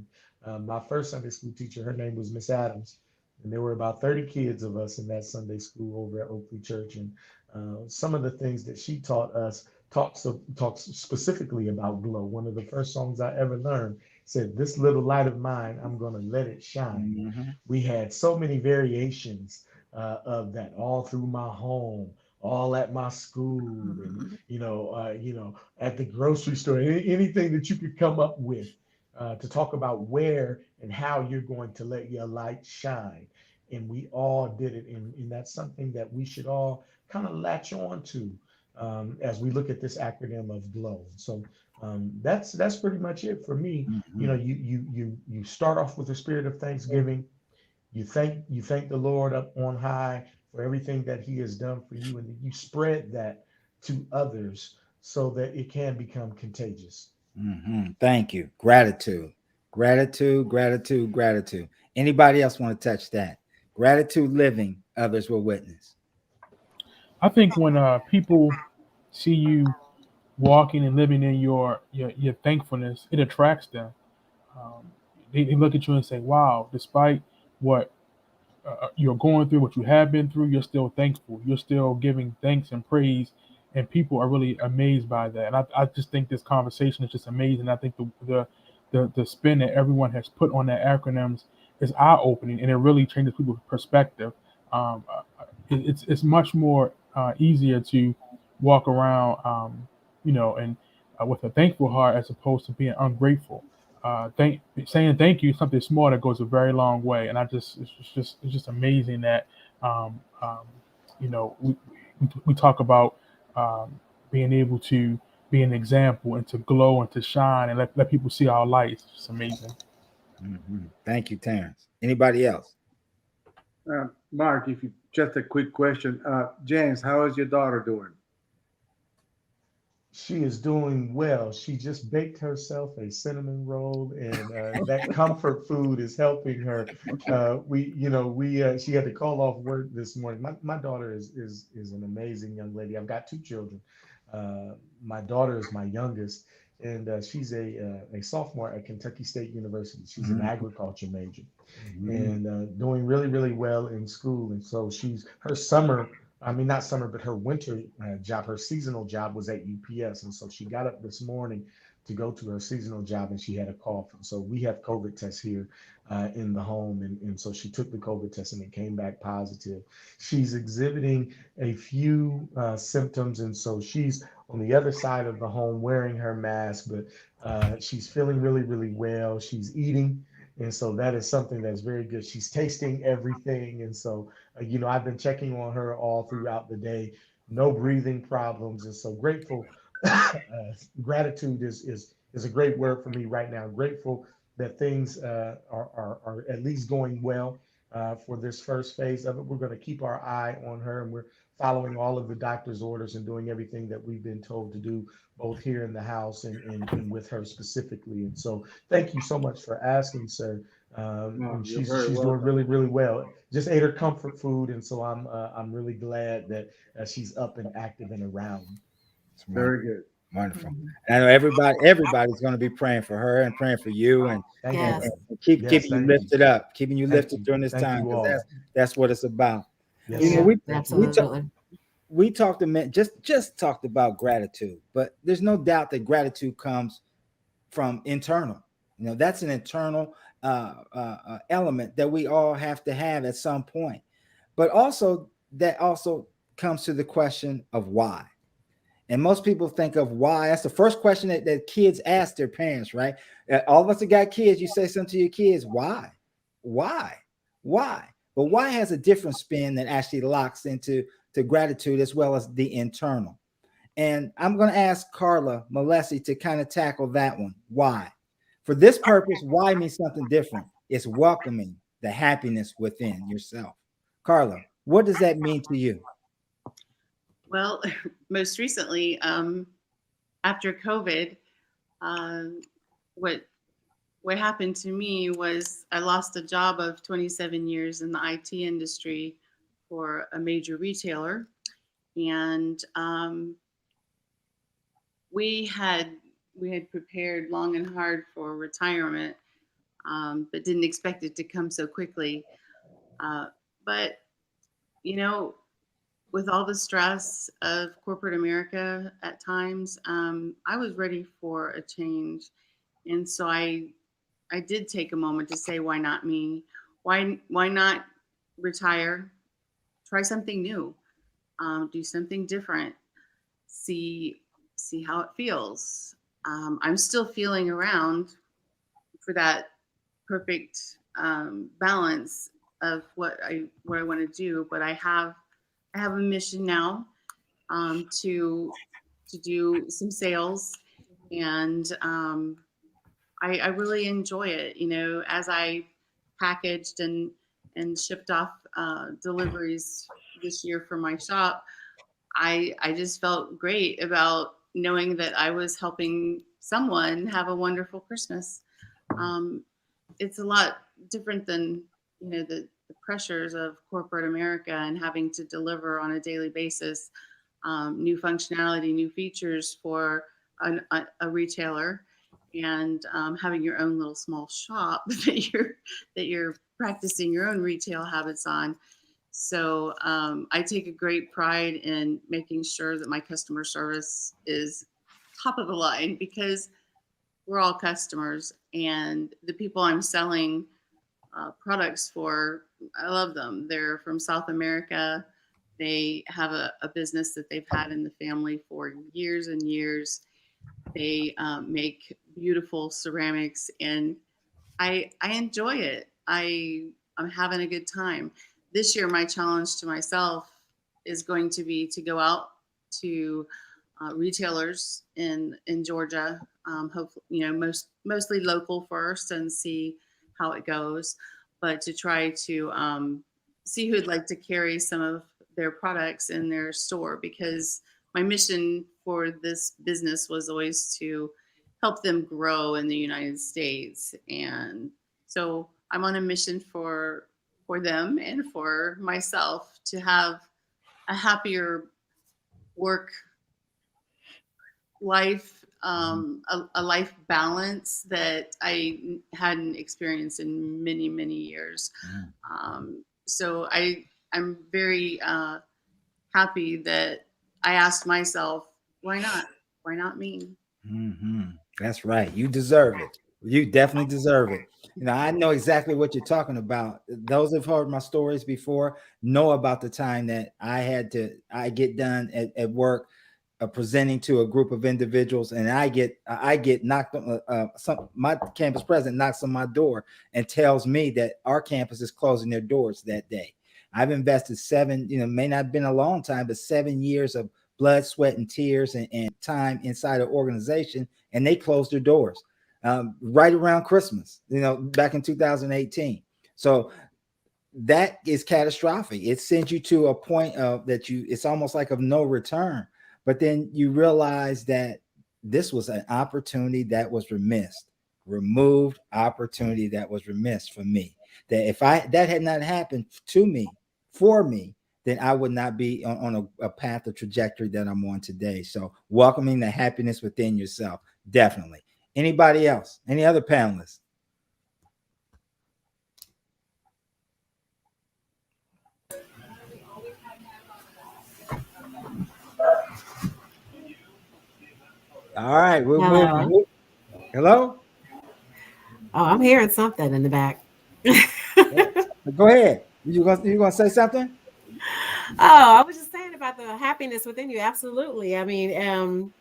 My first Sunday school teacher, her name was Miss Adams, and there were about 30 kids of us in that Sunday school over at Oakley Church. And some of the things that she taught us talks specifically about glow. One of the first songs I ever learned said, "This little light of mine, I'm going to let it shine." Mm-hmm. We had so many variations of that all through my home, all at my school, and at the grocery store, anything that you could come up with to talk about where and how you're going to let your light shine. And we all did it, and that's something that we should all kind of latch on to as we look at this acronym of GLOW. So that's pretty much it for me. Mm-hmm. You start off with the spirit of thanksgiving. You thank the Lord up on high for everything that He has done for you, and then you spread that to others so that it can become contagious. Mm-hmm. Thank you. Gratitude. Gratitude, gratitude, gratitude. Anybody else want to touch that? Gratitude living, others will witness. I think when people see you walking and living in your thankfulness, it attracts them. Um, they look at you and say, "Wow, despite what you're going through, what you have been through, you're still thankful. You're still giving thanks and praise." And people are really amazed by that. And I just think this conversation is just amazing. I think the spin that everyone has put on their acronyms is eye opening, and it really changes people's perspective. It's much more easier to walk around, and with a thankful heart as opposed to being ungrateful. Saying thank you is something small that goes a very long way, and it's just amazing that um, um, we talk about um, being able to be an example and to glow and to shine and let people see our light. It's just amazing. Mm-hmm. Thank you, Terrence. Anybody else? Mark, if you just a quick question, James, how is your daughter doing? She is doing well. She just baked herself a cinnamon roll, and that comfort food is helping her. She had to call off work this morning. My daughter is an amazing young lady. I've got two children. My daughter is my youngest, and she's a sophomore at Kentucky State University. She's an agriculture major, and doing really, really well in school. And so her summer, I mean, not summer, but her winter job, her seasonal job was at UPS. And so she got up this morning to go to her seasonal job, and she had a cough. And so we have COVID tests here in the home. And so she took the COVID test and it came back positive. She's exhibiting a few symptoms. And so she's on the other side of the home wearing her mask, but she's feeling really, really well. She's eating. And so that is something that's very good. She's tasting everything. And so, I've been checking on her all throughout the day, no breathing problems. And so grateful. Gratitude is a great word for me right now. Grateful that things are at least going well for this first phase of it. We're going to keep our eye on her, and we're following all of the doctor's orders and doing everything that we've been told to do, both here in the house and with her specifically. And so thank you so much for asking, sir. No, And you're she's very doing welcome. really, really well. Just ate her comfort food, and so I'm really glad that she's up and active and around. It's Very good. wonderful. Mhm. And I know everybody's going to be praying for her and praying for you, and Thank and, Yes. and Yes, keeping you thank you. lifted up, keeping you Thank lifted you. during this Thank time, you because all. that's what it's about. Yes, You know, sir. Yeah, Thank you. absolutely. we talked just talked about gratitude, but there's no doubt that gratitude comes from internal. You know, that's an internal element that we all have to have at some point. But also that also comes to the question of why. And most people think of why. That's the first question that kids ask their parents, right? All of us that got kids, you say something to your kids, why? Why? Why? But why has a different spin that actually locks into gratitude as well as the internal. And I'm going to ask Carla Melesi to kind of tackle that one. Why? For this purpose, why means something different. It's welcoming the happiness within yourself. Carla, what does that mean to you? Well, most recently, after COVID, um, what what happened to me was I lost a job of 27 years in the IT industry for a major retailer, and we had we had prepared long and hard for retirement, but didn't expect it to come so quickly. Uh, but you know, with all the stress of corporate America at times, I was ready for a change, and so I did take a moment to say, why not me? Why not retire? Try something new. Do something different. See see how it feels. I'm still feeling around for that perfect balance of what I want to do, but I have a mission now, to do some sales, and I really enjoy it. You know, as I packaged and shipped off deliveries this year for my shop, I just felt great about knowing that I was helping someone have a wonderful Christmas. Um, it's a lot different than the pressures of corporate America and having to deliver on a daily basis new functionality, new features for a retailer, and having your own little small shop that you're practicing your own retail habits on. So I take a great pride in making sure that my customer service is top of the line because we're all customers, and the people I'm selling products for, I love them. They're from South America. They have a business that they've had in the family for years and years. They make beautiful ceramics, and I enjoy it. I'm having a good time. This year, my challenge to myself is going to be to go out to retailers in Georgia. Hopefully, mostly local first, and see how it goes. But to try to see who'd like to carry some of their products in their store, because my mission for this business was always to help them grow in the United States. And so I'm on a mission for them and for myself to have a happier work life, a life balance that I hadn't experienced in many, many years. So I'm very happy that I asked myself, why not? Why not me? That's right. You deserve it. You definitely deserve it. You know, I know exactly what you're talking about. Those who've heard my stories before know about the time that I get done at work presenting to a group of individuals, and I get knocked on. My campus president knocks on my door and tells me that our campus is closing their doors that day. I've invested may not have been a long time, but 7 years of blood, sweat, and tears and time inside an organization, and they closed their doors right around Christmas, back in 2018. So that is catastrophic. It sends you to a point of that it's almost like of no return. But then you realize that this was an opportunity that was removed opportunity that was remiss for me. That if that had not happened for me, then I would not be on a path of trajectory that I'm on today. So welcoming the happiness within yourself, definitely. Anybody else? Any other panelists? All right, we'll move. Hello? Oh, I'm hearing something in the back. Go ahead. You gonna say something? Oh, I was just saying about the happiness within you. Absolutely. I mean,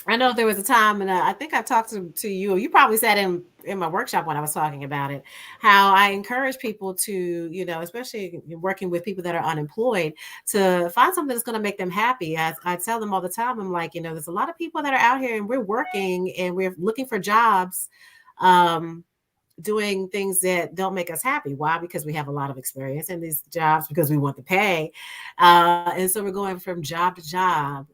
I know there was a time, and I think I talked to you. You probably sat in my workshop when I was talking about it. How I encourage people to, especially working with people that are unemployed, to find something that's going to make them happy. I tell them all the time. I'm like, there's a lot of people that are out here, and we're working, and we're looking for jobs, doing things that don't make us happy. Why? Because we have a lot of experience in these jobs, because we want the pay, and so we're going from job to job.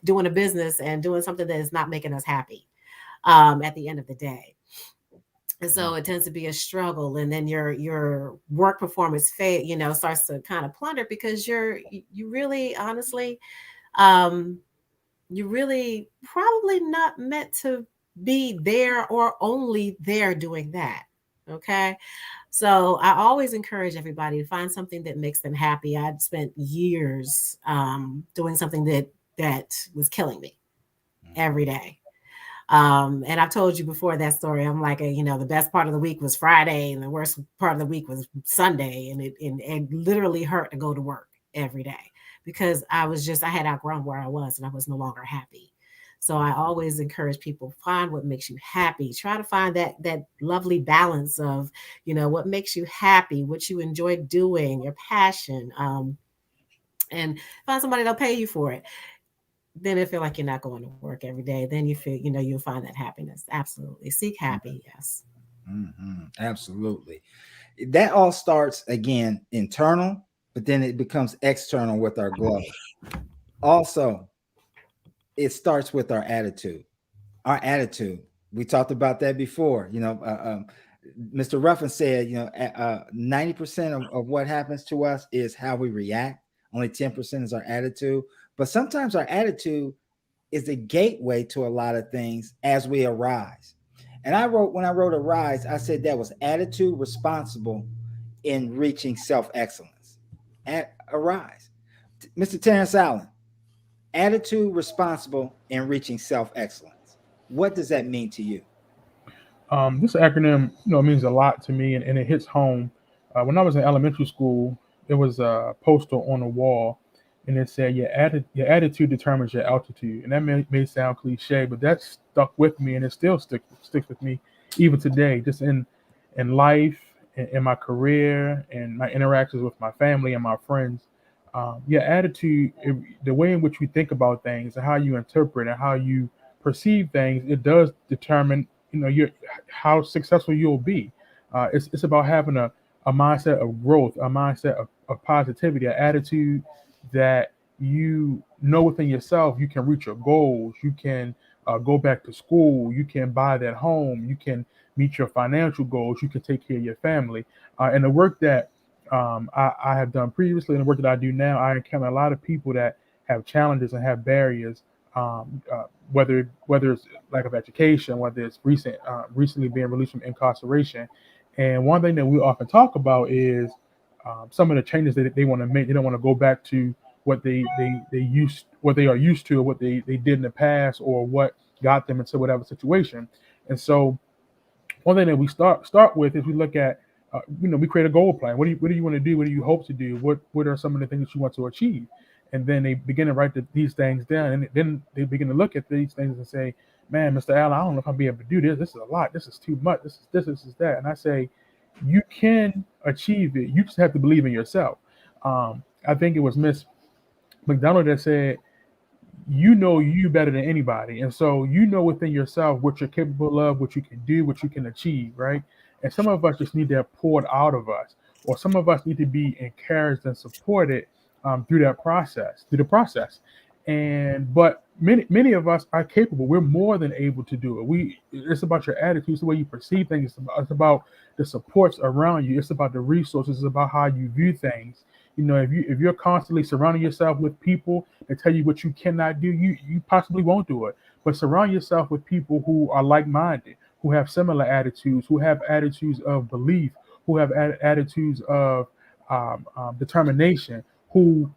Doing a business and doing something that is not making us happy at the end of the day. And so it tends to be a struggle. And then your work performance starts to kind of plunder, because you really, honestly, you're really probably not meant to be there or only there doing that. Okay. So I always encourage everybody to find something that makes them happy. I'd spent years doing something that was killing me every day. And I've told you before that story. I'm like, the best part of the week was Friday, and the worst part of the week was Sunday. And it literally hurt to go to work every day, because I had outgrown where I was, and I was no longer happy. So I always encourage people, find what makes you happy. Try to find that lovely balance of, what makes you happy, what you enjoy doing, your passion, and find somebody that'll pay you for it. Then it feel like you're not going to work every day. Then you feel, you'll find that happiness. Absolutely. Seek happy. Yes. Mm-hmm. Absolutely. That all starts again internal, but then it becomes external with our glow. Also, it starts with our attitude. Our attitude. We talked about that before. Mr. Ruffin said, 90% of what happens to us is how we react. Only 10% is our attitude. But sometimes our attitude is the gateway to a lot of things as we arise. And when I wrote arise, I said that was attitude responsible in reaching self-excellence. Arise. Mr. Terrence Allen, attitude responsible in reaching self-excellence. What does that mean to you? This acronym, means a lot to me, and it hits home. When I was in elementary school, there was a poster on the wall, and it said, your attitude determines your altitude. And that may sound cliche, but that stuck with me, and it still sticks with me even today, just in life, in my career, and my interactions with my family and my friends. Your attitude, the way in which you think about things, and how you interpret and how you perceive things, it does determine how successful you'll be. It's about having a mindset of growth, a mindset of positivity, an attitude that you know within yourself you can reach your goals, you can go back to school, you can buy that home, you can meet your financial goals, you can take care of your family. And the work that I have done previously and the work that I do now, I encounter a lot of people that have challenges and have barriers, whether it's lack of education, whether it's recently being released from incarceration. And one thing that we often talk about is some of the changes that they want to make. They don't want to go back to what they are used to, or what they did in the past, or what got them into whatever situation. And so one thing that we start with is we look at, we create a goal plan. What do you want to do? What do you hope to do? What are some of the things that you want to achieve? And then they begin to write these things down, and then they begin to look at these things and say, man, Mr. Allen, I don't know if I'll be able to do this. This is a lot. This is too much. This is that. And I say, you can achieve it. You just have to believe in yourself. I think it was Miss McDonald that said, you better than anybody. And so within yourself what you're capable of, what you can do, what you can achieve, right? And some of us just need that poured out of us, or some of us need to be encouraged and supported through the process. But many of us are capable. We're more than able to do it. It's about your attitude, it's the way you perceive things. It's about the supports around you. It's about the resources. It's about how you view things. If you're constantly surrounding yourself with people that tell you what you cannot do, you possibly won't do it. But surround yourself with people who are like-minded, who have similar attitudes, who have attitudes of belief, who have attitudes of determination, who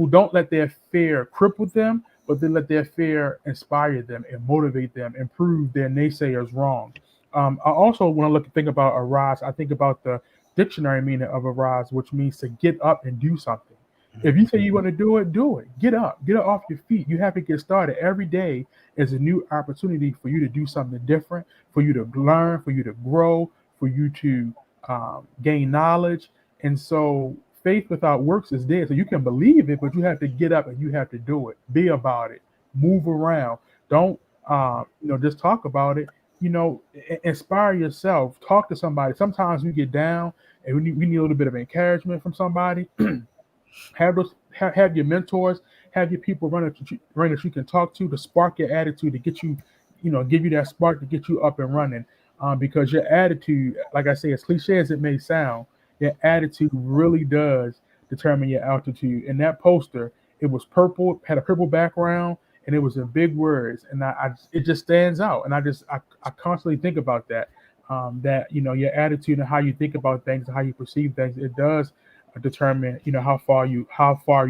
don't let their fear cripple them, but they let their fear inspire them and motivate them and prove their naysayers wrong. I also, when I think about arise, I think about the dictionary meaning of arise, which means to get up and do something. If you say you want to do it, do it. Get up off your feet. You have to get started. Every day is a new opportunity for you to do something different, for you to learn, for you to grow, for you to gain knowledge. And so faith without works is dead. So you can believe it, but you have to get up and you have to do it. Be about it. Move around. Don't just talk about it. Inspire yourself. Talk to somebody. Sometimes we get down and we need a little bit of encouragement from somebody. Have your mentors, have your people run that you can talk to spark your attitude, to get you, give you that spark to get you up and running. Because your attitude, like I say, as cliche as it may sound, your attitude really does determine your altitude. And that poster, it was purple, had a purple background, and it was in big words. And it just stands out. And I constantly think about that. That your attitude and how you think about things and how you perceive things, it does determine how far you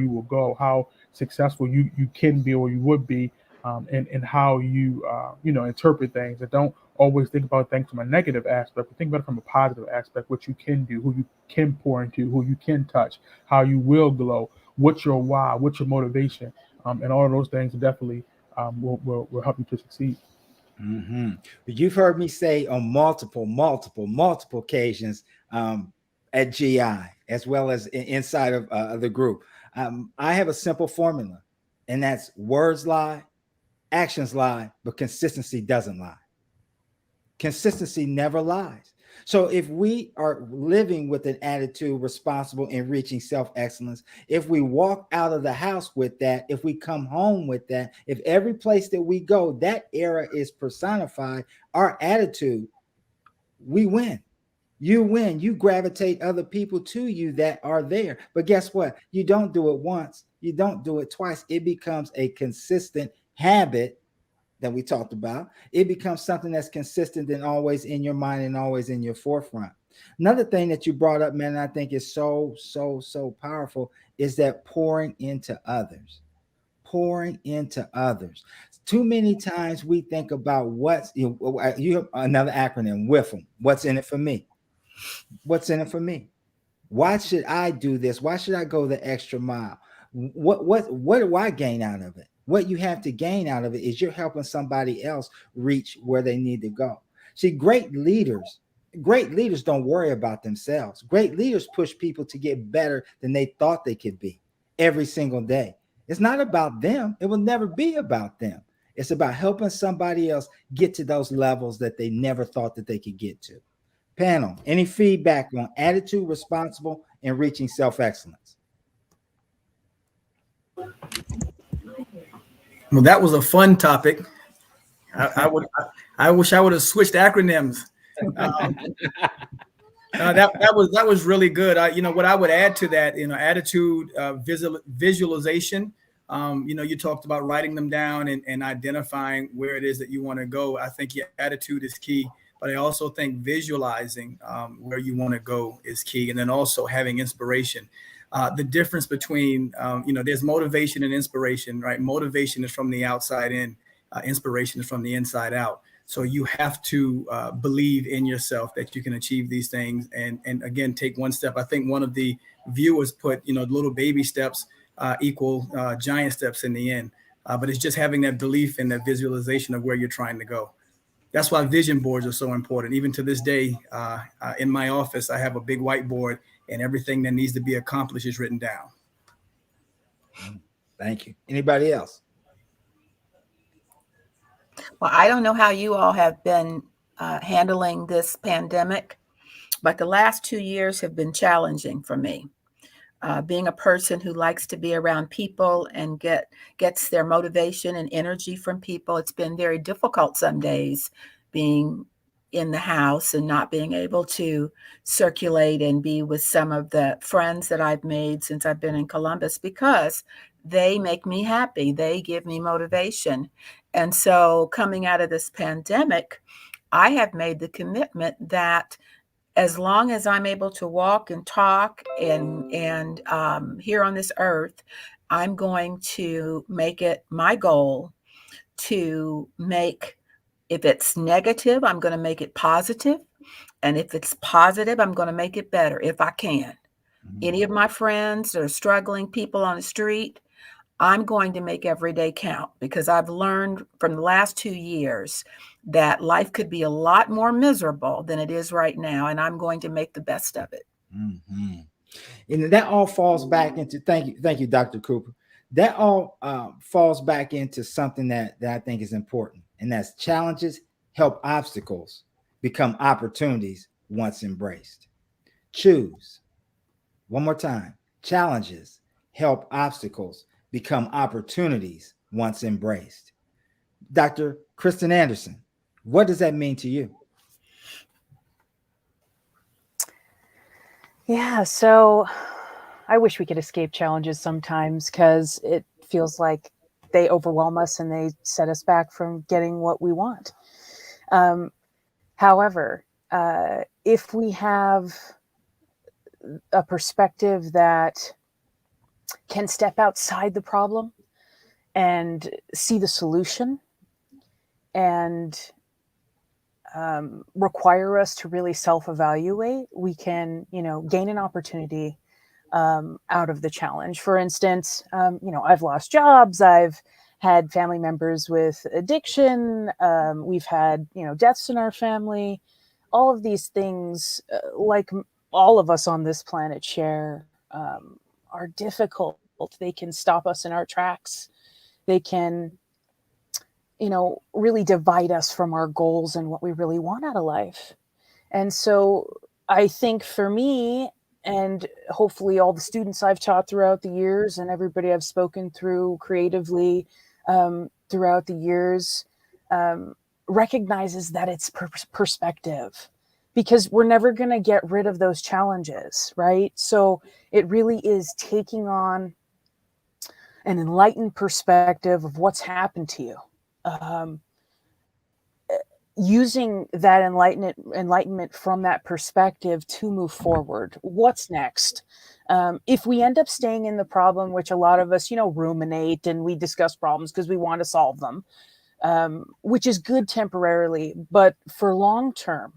will go, how successful you can be or you would be, and how you interpret things. And don't always think about things from a negative aspect, but think about it from a positive aspect, what you can do, who you can pour into, who you can touch, how you will glow, what's your why, what's your motivation, and all of those things definitely will help you to succeed. Mm-hmm. You've heard me say on multiple occasions at GI, as well as inside of the group, I have a simple formula, and that's words lie, actions lie, but consistency doesn't lie. Consistency never lies. So if we are living with an attitude responsible in reaching self-excellence, if we walk out of the house with that, if we come home with that, if every place that we go, that era is personified, our attitude, we win. You win. You gravitate other people to you that are there. But guess what? You don't do it once. You don't do it twice. It becomes a consistent habit that we talked about. It becomes something that's consistent and always in your mind and always in your forefront. Another thing that you brought up, man, I think is so powerful, is that pouring into others. Pouring into others. Too many times we think about you have another acronym, WIFM. What's in it for me? What's in it for me? Why should I do this? Why should I go the extra mile? What do I gain out of it? What you have to gain out of it is you're helping somebody else reach where they need to go. See, great leaders don't worry about themselves. Great leaders push people to get better than they thought they could be every single day. It's not about them. It will never be about them. It's about helping somebody else get to those levels that they never thought that they could get to. Panel, any feedback on attitude responsible in reaching self-excellence? Well, that was a fun topic. I wish I would have switched acronyms. That was really good. What I would add to that, attitude, visualization. You talked about writing them down and identifying where it is that you want to go. I think your attitude is key, but I also think visualizing where you want to go is key, and then also having inspiration. The difference between, there's motivation and inspiration, right? Motivation is from the outside in, inspiration is from the inside out. So you have to believe in yourself that you can achieve these things, and again, take one step. I think one of the viewers put, little baby steps equal giant steps in the end. But it's just having that belief and that visualization of where you're trying to go. That's why vision boards are so important. Even to this day, in my office, I have a big whiteboard, and everything that needs to be accomplished is written down. Thank you. Anybody else? Well, I don't know how you all have been handling this pandemic, but the last 2 years have been challenging for me. Being a person who likes to be around people and gets their motivation and energy from people, it's been very difficult some days being in the house and not being able to circulate and be with some of the friends that I've made since I've been in Columbus, because they make me happy. They give me motivation. And so coming out of this pandemic, I have made the commitment that as long as I'm able to walk and talk and here on this earth, I'm going to make it my goal to make, if it's negative, I'm going to make it positive. And if it's positive, I'm going to make it better if I can. Any of my friends that are struggling, people on the street, I'm going to make every day count, because I've learned from the last 2 years that life could be a lot more miserable than it is right now, and I'm going to make the best of it. Mm-hmm. And that all falls back into, thank you, Dr. Cooper. That all falls back into something that I think is important, and that's challenges help obstacles become opportunities once embraced. Choose. One more time. Challenges help obstacles become opportunities once embraced. Dr. Kristen Andersen, what does that mean to you? Yeah, so I wish we could escape challenges sometimes, because it feels like they overwhelm us and they set us back from getting what we want. However, if we have a perspective that can step outside the problem and see the solution, and require us to really self-evaluate, we can, gain an opportunity out of the challenge. For instance, I've lost jobs. I've had family members with addiction. We've had, deaths in our family. All of these things, like all of us on this planet share, are difficult. They can stop us in our tracks. They can, really divide us from our goals and what we really want out of life. And so I think for me, and hopefully all the students I've taught throughout the years and everybody I've spoken through creatively throughout the years, recognizes that it's perspective, because we're never going to get rid of those challenges, right? So it really is taking on an enlightened perspective of what's happened to you. Using that enlightenment from that perspective to move forward. What's next? If we end up staying in the problem, which a lot of us, ruminate and we discuss problems because we want to solve them, which is good temporarily, but for long term,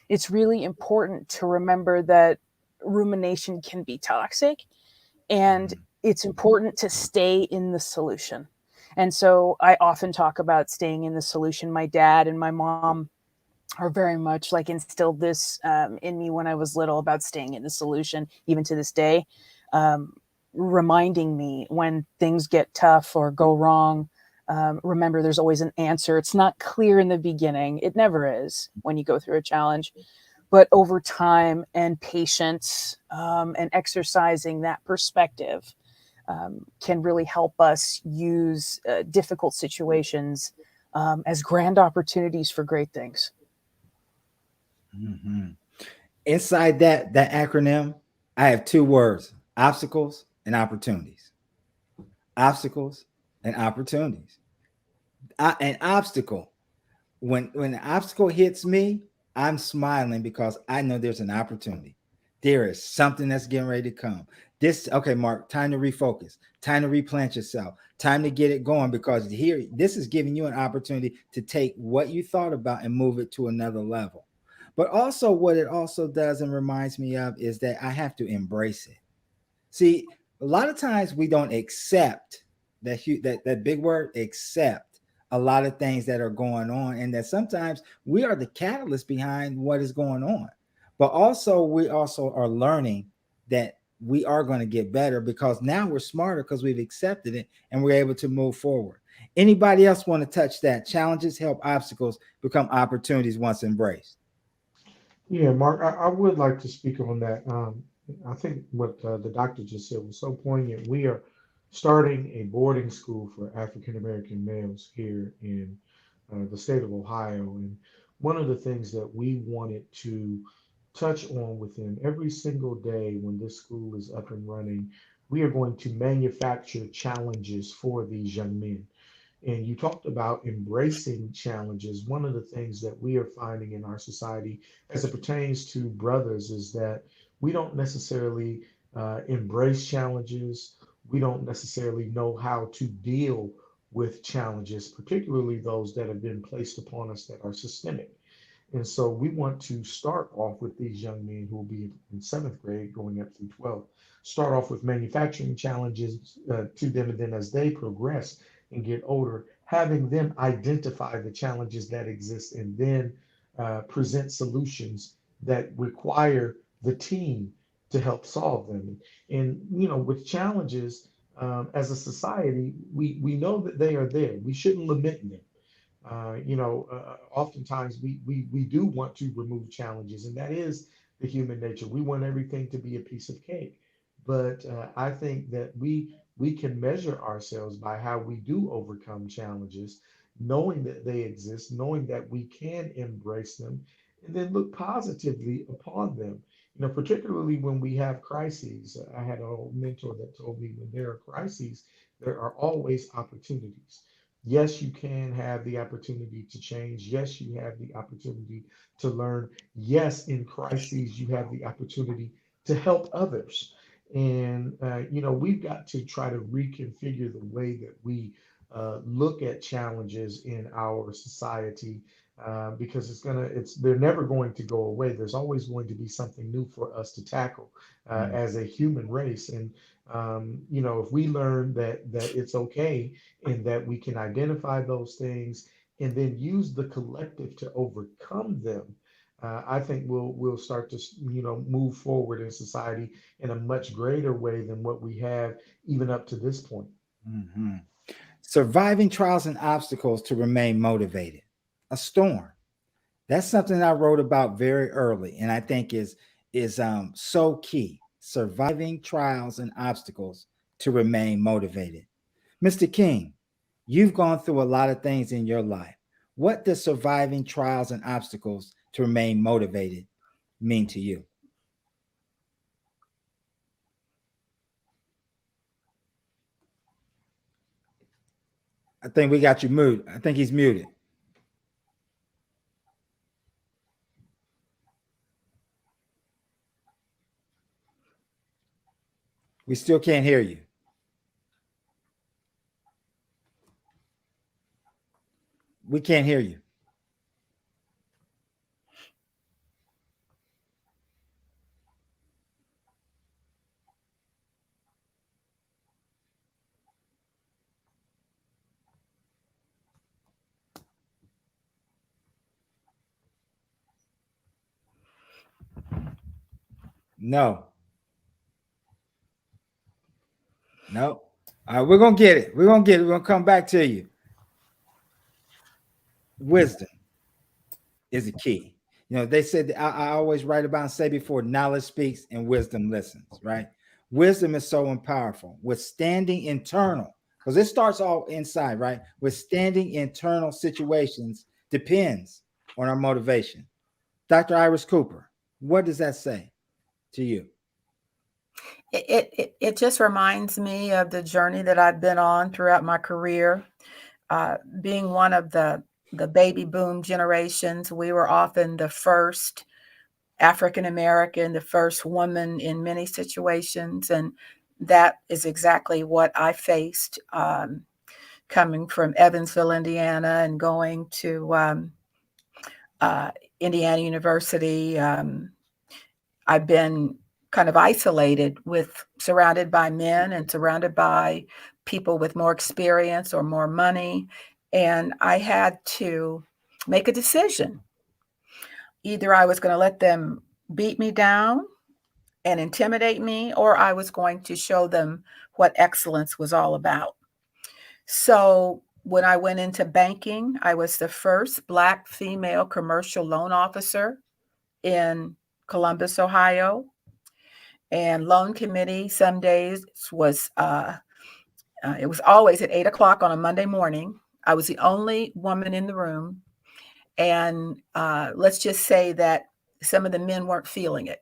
it's really important to remember that rumination can be toxic, and it's important to stay in the solution. And so I often talk about staying in the solution. My dad and my mom are very much like instilled this in me when I was little about staying in the solution, even to this day, reminding me when things get tough or go wrong, remember there's always an answer. It's not clear in the beginning. It never is when you go through a challenge. But over time and patience and exercising that perspective, can really help us use difficult situations as grand opportunities for great things. Mm-hmm. Inside that acronym, I have 2 words: obstacles and opportunities. Obstacles and opportunities. An obstacle. When an obstacle hits me, I'm smiling because I know there's an opportunity. There is something that's getting ready to come. Okay, Mark, time to refocus, time to replant yourself, time to get it going, because this is giving you an opportunity to take what you thought about and move it to another level. But also what it also does and reminds me of is that I have to embrace it. See, a lot of times we don't accept that big word, accept a lot of things that are going on, and that sometimes we are the catalyst behind what is going on. But also we also are learning that we are going to get better, because now we're smarter because we've accepted it and we're able to move forward. Anybody else want to touch that? Challenges help obstacles become opportunities once embraced. Yeah, Mark, I would like to speak on that. I think what the doctor just said was so poignant. We are starting a boarding school for African American males here in the state of Ohio. And one of the things that we wanted to touch on within every single day when this school is up and running, we are going to manufacture challenges for these young men. And you talked about embracing challenges. One of the things that we are finding in our society as it pertains to brothers is that we don't necessarily embrace challenges. We don't necessarily know how to deal with challenges, particularly those that have been placed upon us that are systemic. And so we want to start off with these young men who will be in seventh grade going up through 12th, start off with manufacturing challenges to them. And then as they progress and get older, having them identify the challenges that exist and then present solutions that require the team to help solve them. And, you know, with challenges, as a society, we know that they are there. We shouldn't lament them. Oftentimes we do want to remove challenges, and that is the human nature. We want everything to be a piece of cake, but I think that we can measure ourselves by how we do overcome challenges, knowing that they exist, knowing that we can embrace them, and then look positively upon them. You know, particularly when we have crises. I had an old mentor that told me when there are crises, there are always opportunities. Yes, you can have the opportunity to change. Yes, you have the opportunity to learn. Yes, in crises, you have the opportunity to help others. And, we've got to try to reconfigure the way that we look at challenges in our society because they're never going to go away. There's always going to be something new for us to tackle as a human race. And, if we learn that it's okay and that we can identify those things and then use the collective to overcome them, I think we'll start to move forward in society in a much greater way than what we have even up to this point. Mm-hmm. Surviving trials and obstacles to remain motivated. A storm. That's something I wrote about very early, and I think is so key. Surviving trials and obstacles to remain motivated. Mr. King, you've gone through a lot of things in your life. What does surviving trials and obstacles to remain motivated mean to you? I think we got you muted. I think he's muted. We still can't hear you. We can't hear you. No. No. All right, we're going to get it. We're going to come back to you. Wisdom is a key. You know, they said, I always write about and say before, knowledge speaks and wisdom listens, right? Wisdom is so powerful. Withstanding internal, because it starts all inside, right? Withstanding internal situations depends on our motivation. Dr. Iris Cooper, what does that say to you? It just reminds me of the journey that I've been on throughout my career. Being one of the baby boom generations, we were often the first African American, the first woman in many situations. And that is exactly what I faced coming from Evansville, Indiana, and going to Indiana University. I've been kind of isolated surrounded by men and surrounded by people with more experience or more money. And I had to make a decision. Either I was going to let them beat me down and intimidate me, or I was going to show them what excellence was all about. So When I went into banking, I was the first Black female commercial loan officer in Columbus, Ohio. And loan committee some days was it was always at 8 o'clock on a Monday morning. I was the only woman in the room, and let's just say that some of the men weren't feeling it,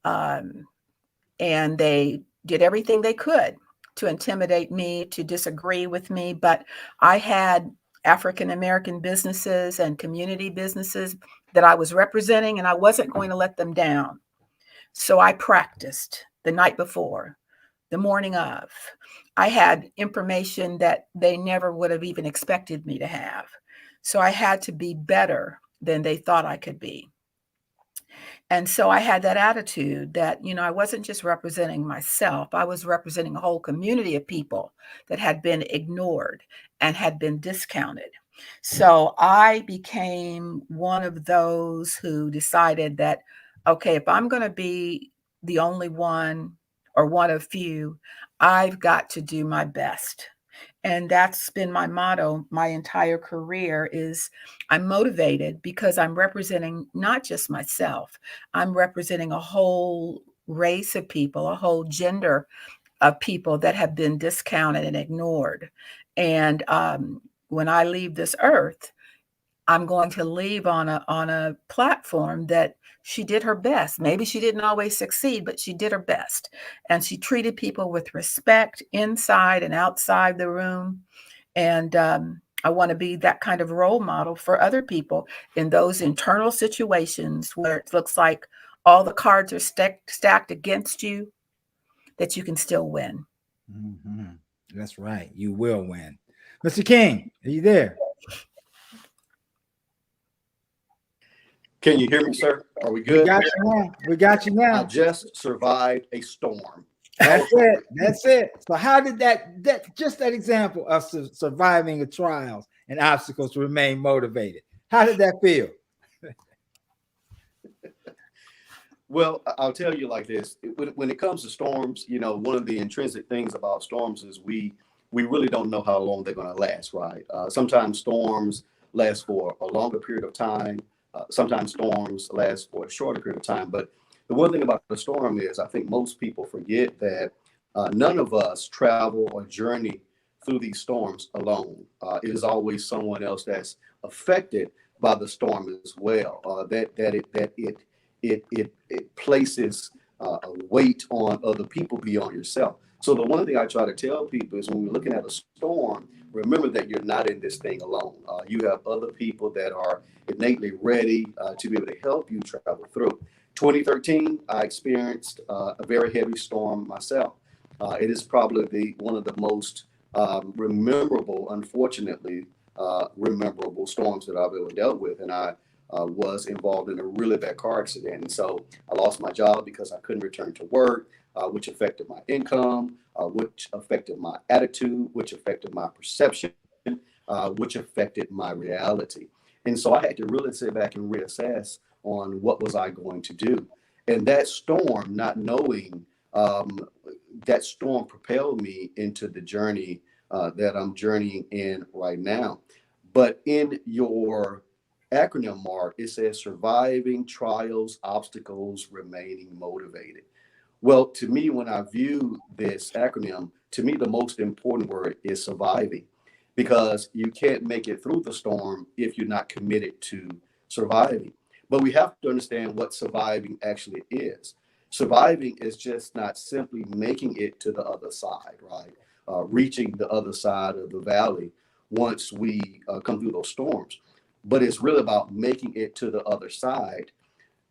and they did everything they could to intimidate me, to disagree with me. But I had African American businesses and community businesses that I was representing, and I wasn't going to let them down. So I practiced the night before, the morning of. I had information that they never would have even expected me to have. So I had to be better than they thought I could be. And so I had that attitude that, you know, I wasn't just representing myself, I was representing a whole community of people that had been ignored and had been discounted. So I became one of those who decided that, okay, if I'm going to be the only one or one of few, I've got to do my best. And that's been my motto my entire career is I'm motivated because I'm representing not just myself, I'm representing a whole race of people, a whole gender of people that have been discounted and ignored. And when I leave this earth, I'm going to leave on a platform that she did her best. Maybe she didn't always succeed, but she did her best. And she treated people with respect inside and outside the room. And I want to be that kind of role model for other people in those internal situations where it looks like all the cards are stacked against you, that you can still win. Mhm. That's right. You will win. Mr. King, are you there? Can you hear me, sir? Are we We good? got you now. We got you I now. just survived a storm. That's it. That's it. So how did that just that example of surviving the trials and obstacles to remain motivated? How did that feel? Well, I'll tell you like this. When it comes to storms, you know, one of the intrinsic things about storms is we really don't know how long they're going to last, right? Sometimes storms last for a longer period of time. Sometimes storms last for a shorter period of time. But the one thing about the storm is I think most people forget that none of us travel or journey through these storms alone. It is always someone else that's affected by the storm as well. It places a weight on other people beyond yourself. So the one thing I try to tell people is when we're looking at a storm, remember that you're not in this thing alone. You have other people that are innately ready to be able to help you travel through. 2013, I experienced a very heavy storm myself. It is probably one of the most unfortunately, memorable storms that I've ever dealt with. And I was involved in a really bad car accident. And so I lost my job because I couldn't return to work, which affected my income, which affected my attitude, which affected my perception, which affected my reality. And so I had to really sit back and reassess on what was I going to do. And that storm, not knowing, that storm propelled me into the journey that I'm journeying in right now. But in your acronym, Mark, it says surviving trials, obstacles, remaining motivated. Well, to me, when I view this acronym, to me, the most important word is surviving, because you can't make it through the storm if you're not committed to surviving. But we have to understand what surviving actually is. Surviving is just not simply making it to the other side, right? Reaching the other side of the valley once we come through those storms. But it's really about making it to the other side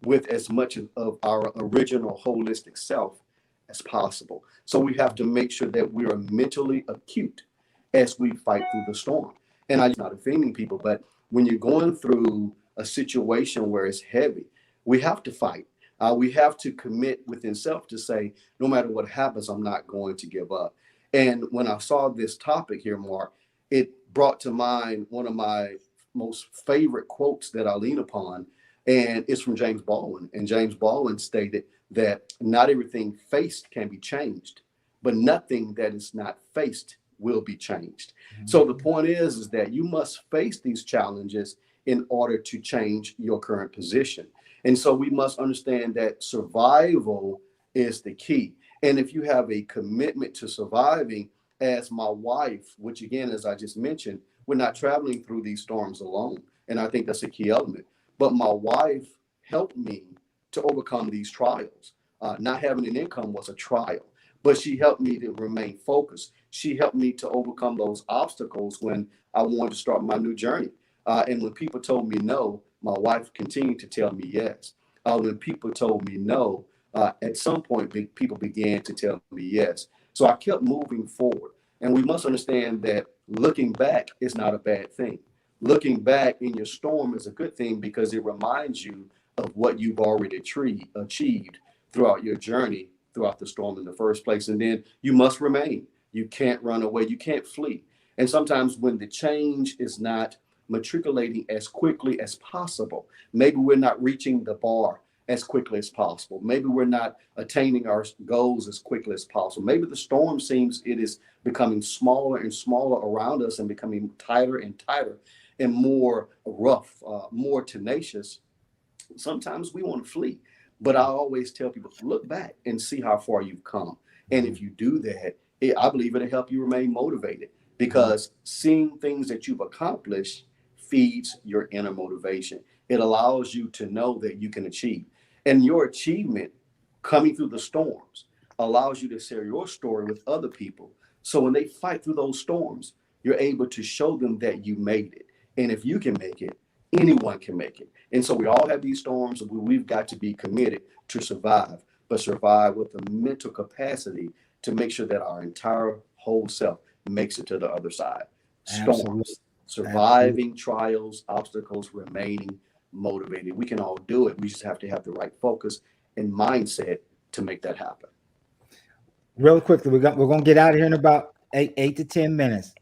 with as much of our original holistic self as possible. So we have to make sure that we are mentally acute as we fight through the storm. And I'm not offending people, but when you're going through a situation where it's heavy, we have to fight. We have to commit within self to say, no matter what happens, I'm not going to give up. And when I saw this topic here, Mark, it brought to mind one of my most favorite quotes that I lean upon, and it's from James Baldwin. And James Baldwin stated that not everything faced can be changed, but nothing that is not faced will be changed. So the point is that you must face these challenges in order to change your current position. And so we must understand that survival is the key. And if you have a commitment to surviving, as my wife, which again, as I just mentioned, we're not traveling through these storms alone. And I think that's a key element. But my wife helped me to overcome these trials. Not having an income was a trial, but she helped me to remain focused. She helped me to overcome those obstacles when I wanted to start my new journey. And when people told me no, my wife continued to tell me yes. When people told me no, at some point, people began to tell me yes. So I kept moving forward. And we must understand that looking back is not a bad thing. Looking back in your storm is a good thing because it reminds you of what you've already achieved throughout your journey, throughout the storm in the first place. And then you must remain. You can't run away. You can't flee. And sometimes when the change is not matriculating as quickly as possible, maybe we're not reaching the bar as quickly as possible. Maybe we're not attaining our goals as quickly as possible. Maybe the storm seems it is becoming smaller and smaller around us and becoming tighter and tighter and more rough, more tenacious. Sometimes we want to flee, but I always tell people, look back and see how far you've come. And if you do that, I believe it'll help you remain motivated, because seeing things that you've accomplished feeds your inner motivation. It allows you to know that you can achieve. And your achievement coming through the storms allows you to share your story with other people. So when they fight through those storms, you're able to show them that you made it. And if you can make it, anyone can make it. And so we all have these storms, and we've got to be committed to survive, but survive with the mental capacity to make sure that our entire whole self makes it to the other side. Storms, Absolutely. surviving trials, obstacles, remaining motivated. We can all do it. We just have to have the right focus and mindset to make that happen. Real quickly, we're going to get out of here in about eight to 10 minutes.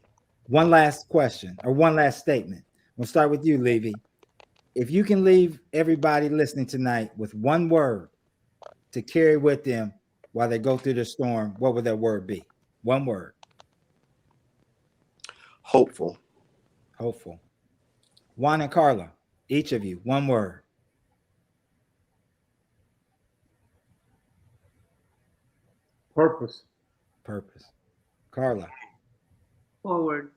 One last question or one last statement. We'll start with you, Levi. If you can leave everybody listening tonight with one word to carry with them while they go through the storm, what would that word be? One word. Hopeful. Hopeful. Juan and Carla, each of you, one word. Purpose. Purpose. Carla. Forward.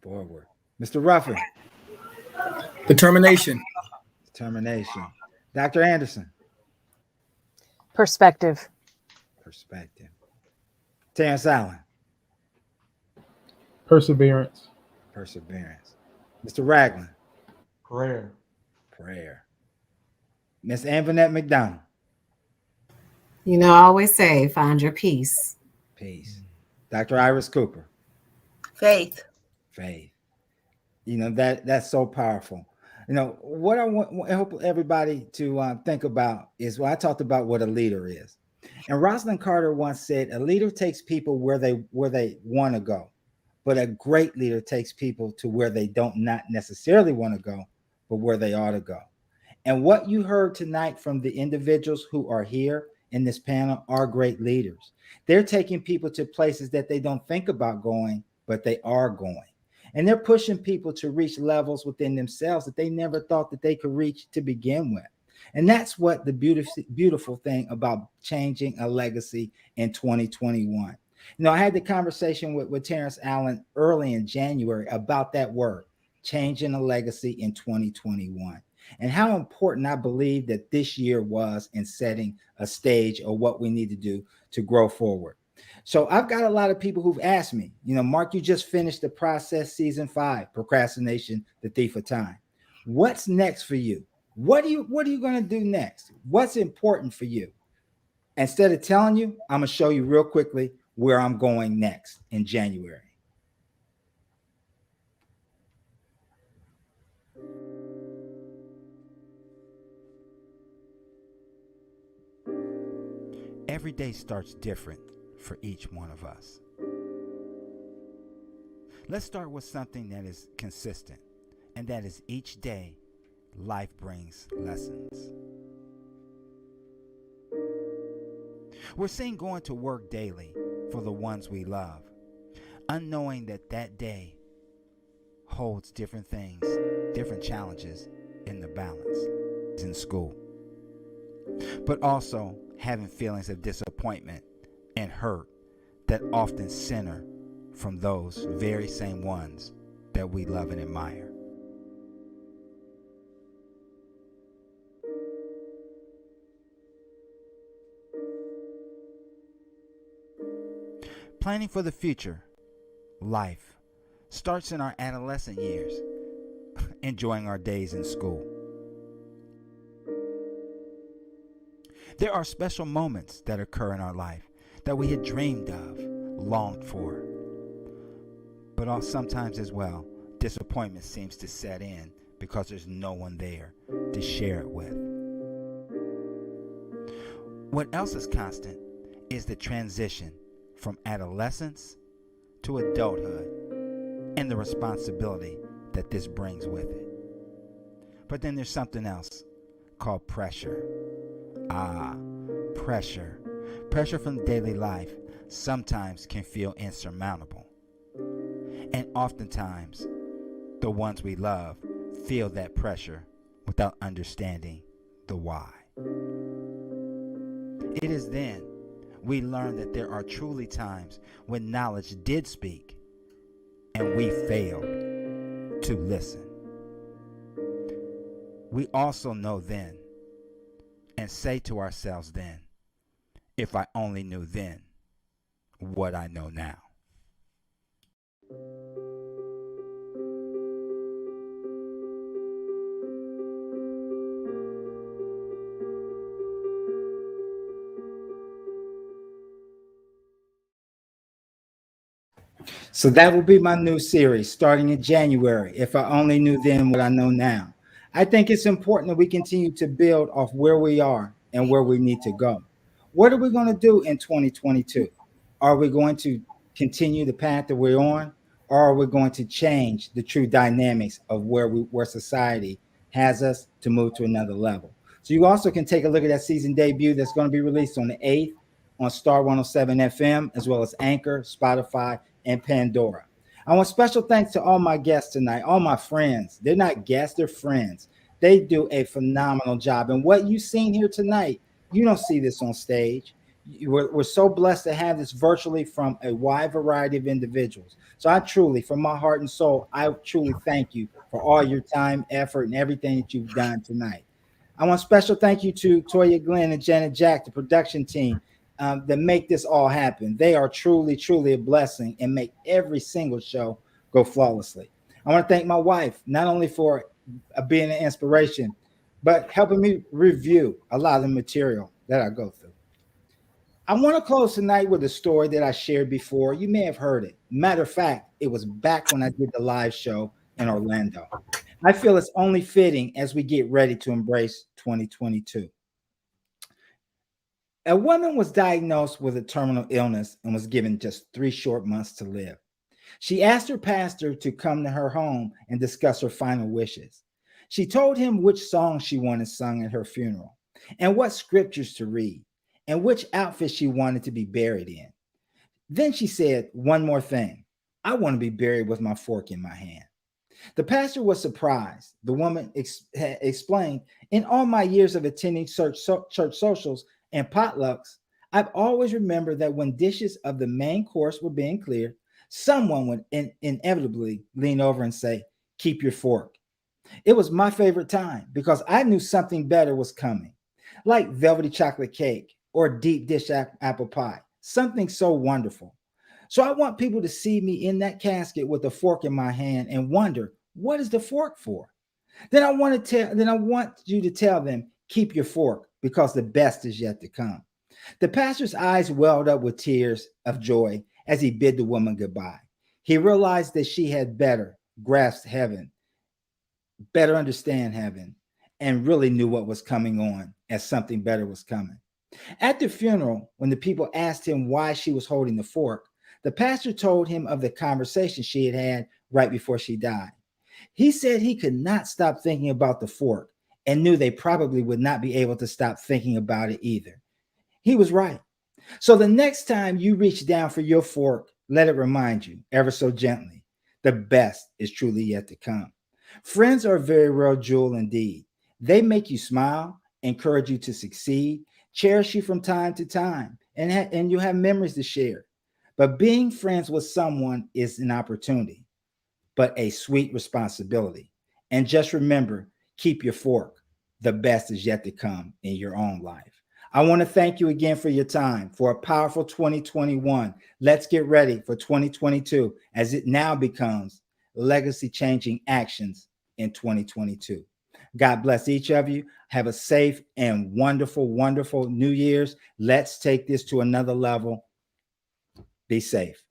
Forward. Mr. Ruffin. Determination. Determination. Dr. Andersen. Perspective. Perspective. Terrence Allen. Perseverance. Perseverance. Mr. Ragland. Prayer. Prayer. Miss Anvenette McDonald. You know, I always say, find your peace. Peace. Dr.Iris Cooper. Faith. Faith. You know, that's so powerful. You know, what I hope everybody to think about is what I talked about what a leader is. And Rosalind Carter once said, a leader takes people where they want to go, but a great leader takes people to where they don't not necessarily want to go, but where they ought to go. And what you heard tonight from the individuals who are here in this panel are great leaders. They're taking people to places that they don't think about going, but they are going. And they're pushing people to reach levels within themselves that they never thought that they could reach to begin with. And that's what the beautiful thing about changing a legacy in 2021. You know, I had the conversation with Terrence Allen early in January about that word, changing a legacy in 2021, and how important I believe that this year was in setting a stage of what we need to do to grow forward. So I've got a lot of people who've asked me, you know, Mark, you just finished the process season 5, procrastination, the thief of time. What's next for you? What are you going to do next? What's important for you? Instead of telling you, I'm going to show you real quickly where I'm going next in January. Every day starts different for each one of us. Let's start with something that is consistent, and that is each day life brings lessons. We're seeing going to work daily for the ones we love. unknowing that that day holds different things, different challenges in the balance in school, but also having feelings of disappointment and hurt that often center from those very same ones that we love and admire. Planning for the future, life, starts in our adolescent years, enjoying our days in school. There are special moments that occur in our life that we had dreamed of, longed for. But sometimes as well, disappointment seems to set in because there's no one there to share it with. What else is constant is the transition from adolescence to adulthood and the responsibility that this brings with it. But then there's something else called pressure. Pressure. Pressure from daily life sometimes can feel insurmountable. And oftentimes, the ones we love feel that pressure without understanding the why. It is then we learn that there are truly times when knowledge did speak and we failed to listen. We also know then and say to ourselves then, if I only knew then what I know now. So that will be my new series starting in January. If I only knew then what I know now. I think it's important that we continue to build off where we are and where we need to go. What are we going to do in 2022? Are we going to continue the path that we're on, or are we going to change the true dynamics of where society has us to move to another level? So you also can take a look at that season debut that's going to be released on the 8th on Star 107 FM, as well as Anchor, Spotify, and Pandora. I want special thanks to all my guests tonight, all my friends. They're not guests, they're friends. They do a phenomenal job. And what you've seen here tonight, you don't see this on stage. We're so blessed to have this virtually from a wide variety of individuals. So I truly, from my heart and soul, I truly thank you for all your time, effort, and everything that you've done tonight. I want special thank you to Toya Glenn and Janet Jack, the production team, that make this all happen. They are truly, truly a blessing and make every single show go flawlessly. I want to thank my wife, not only for being an inspiration, but helping me review a lot of the material that I go through. I want to close tonight with a story that I shared before. You may have heard it. Matter of fact, it was back when I did the live show in Orlando. I feel it's only fitting as we get ready to embrace 2022. A woman was diagnosed with a terminal illness and was given just 3 short months to live. She asked her pastor to come to her home and discuss her final wishes. She told him which songs she wanted sung at her funeral, and what scriptures to read, and which outfit she wanted to be buried in. Then she said, one more thing. I want to be buried with my fork in my hand. The pastor was surprised. The woman explained, in all my years of attending church socials and potlucks, I've always remembered that when dishes of the main course were being cleared, someone would inevitably lean over and say, keep your fork. It was my favorite time because I knew something better was coming, like velvety chocolate cake or deep dish apple pie, something so wonderful. So I want people to see me in that casket with a fork in my hand and wonder, what is the fork for? Then I want you to tell them, keep your fork because the best is yet to come. The pastor's eyes welled up with tears of joy as he bid the woman goodbye. He realized that she had better grasped heaven, better understand heaven, and really knew what was coming on as something better was coming. At the funeral, when the people asked him why she was holding the fork, the pastor told him of the conversation she had had right before she died. He said he could not stop thinking about the fork and knew they probably would not be able to stop thinking about it either. He was right. So the next time you reach down for your fork, let it remind you ever so gently, the best is truly yet to come. Friends are a very rare jewel indeed. They make you smile, encourage you to succeed, cherish you from time to time, and you have memories to share. But being friends with someone is an opportunity, but a sweet responsibility. And just remember, keep your fork. The best is yet to come in your own life. I want to thank you again for your time, for a powerful 2021. Let's get ready for 2022 as it now becomes legacy-changing actions in 2022. God bless each of you. Have a safe and wonderful, wonderful New Year's. Let's take this to another level. Be safe.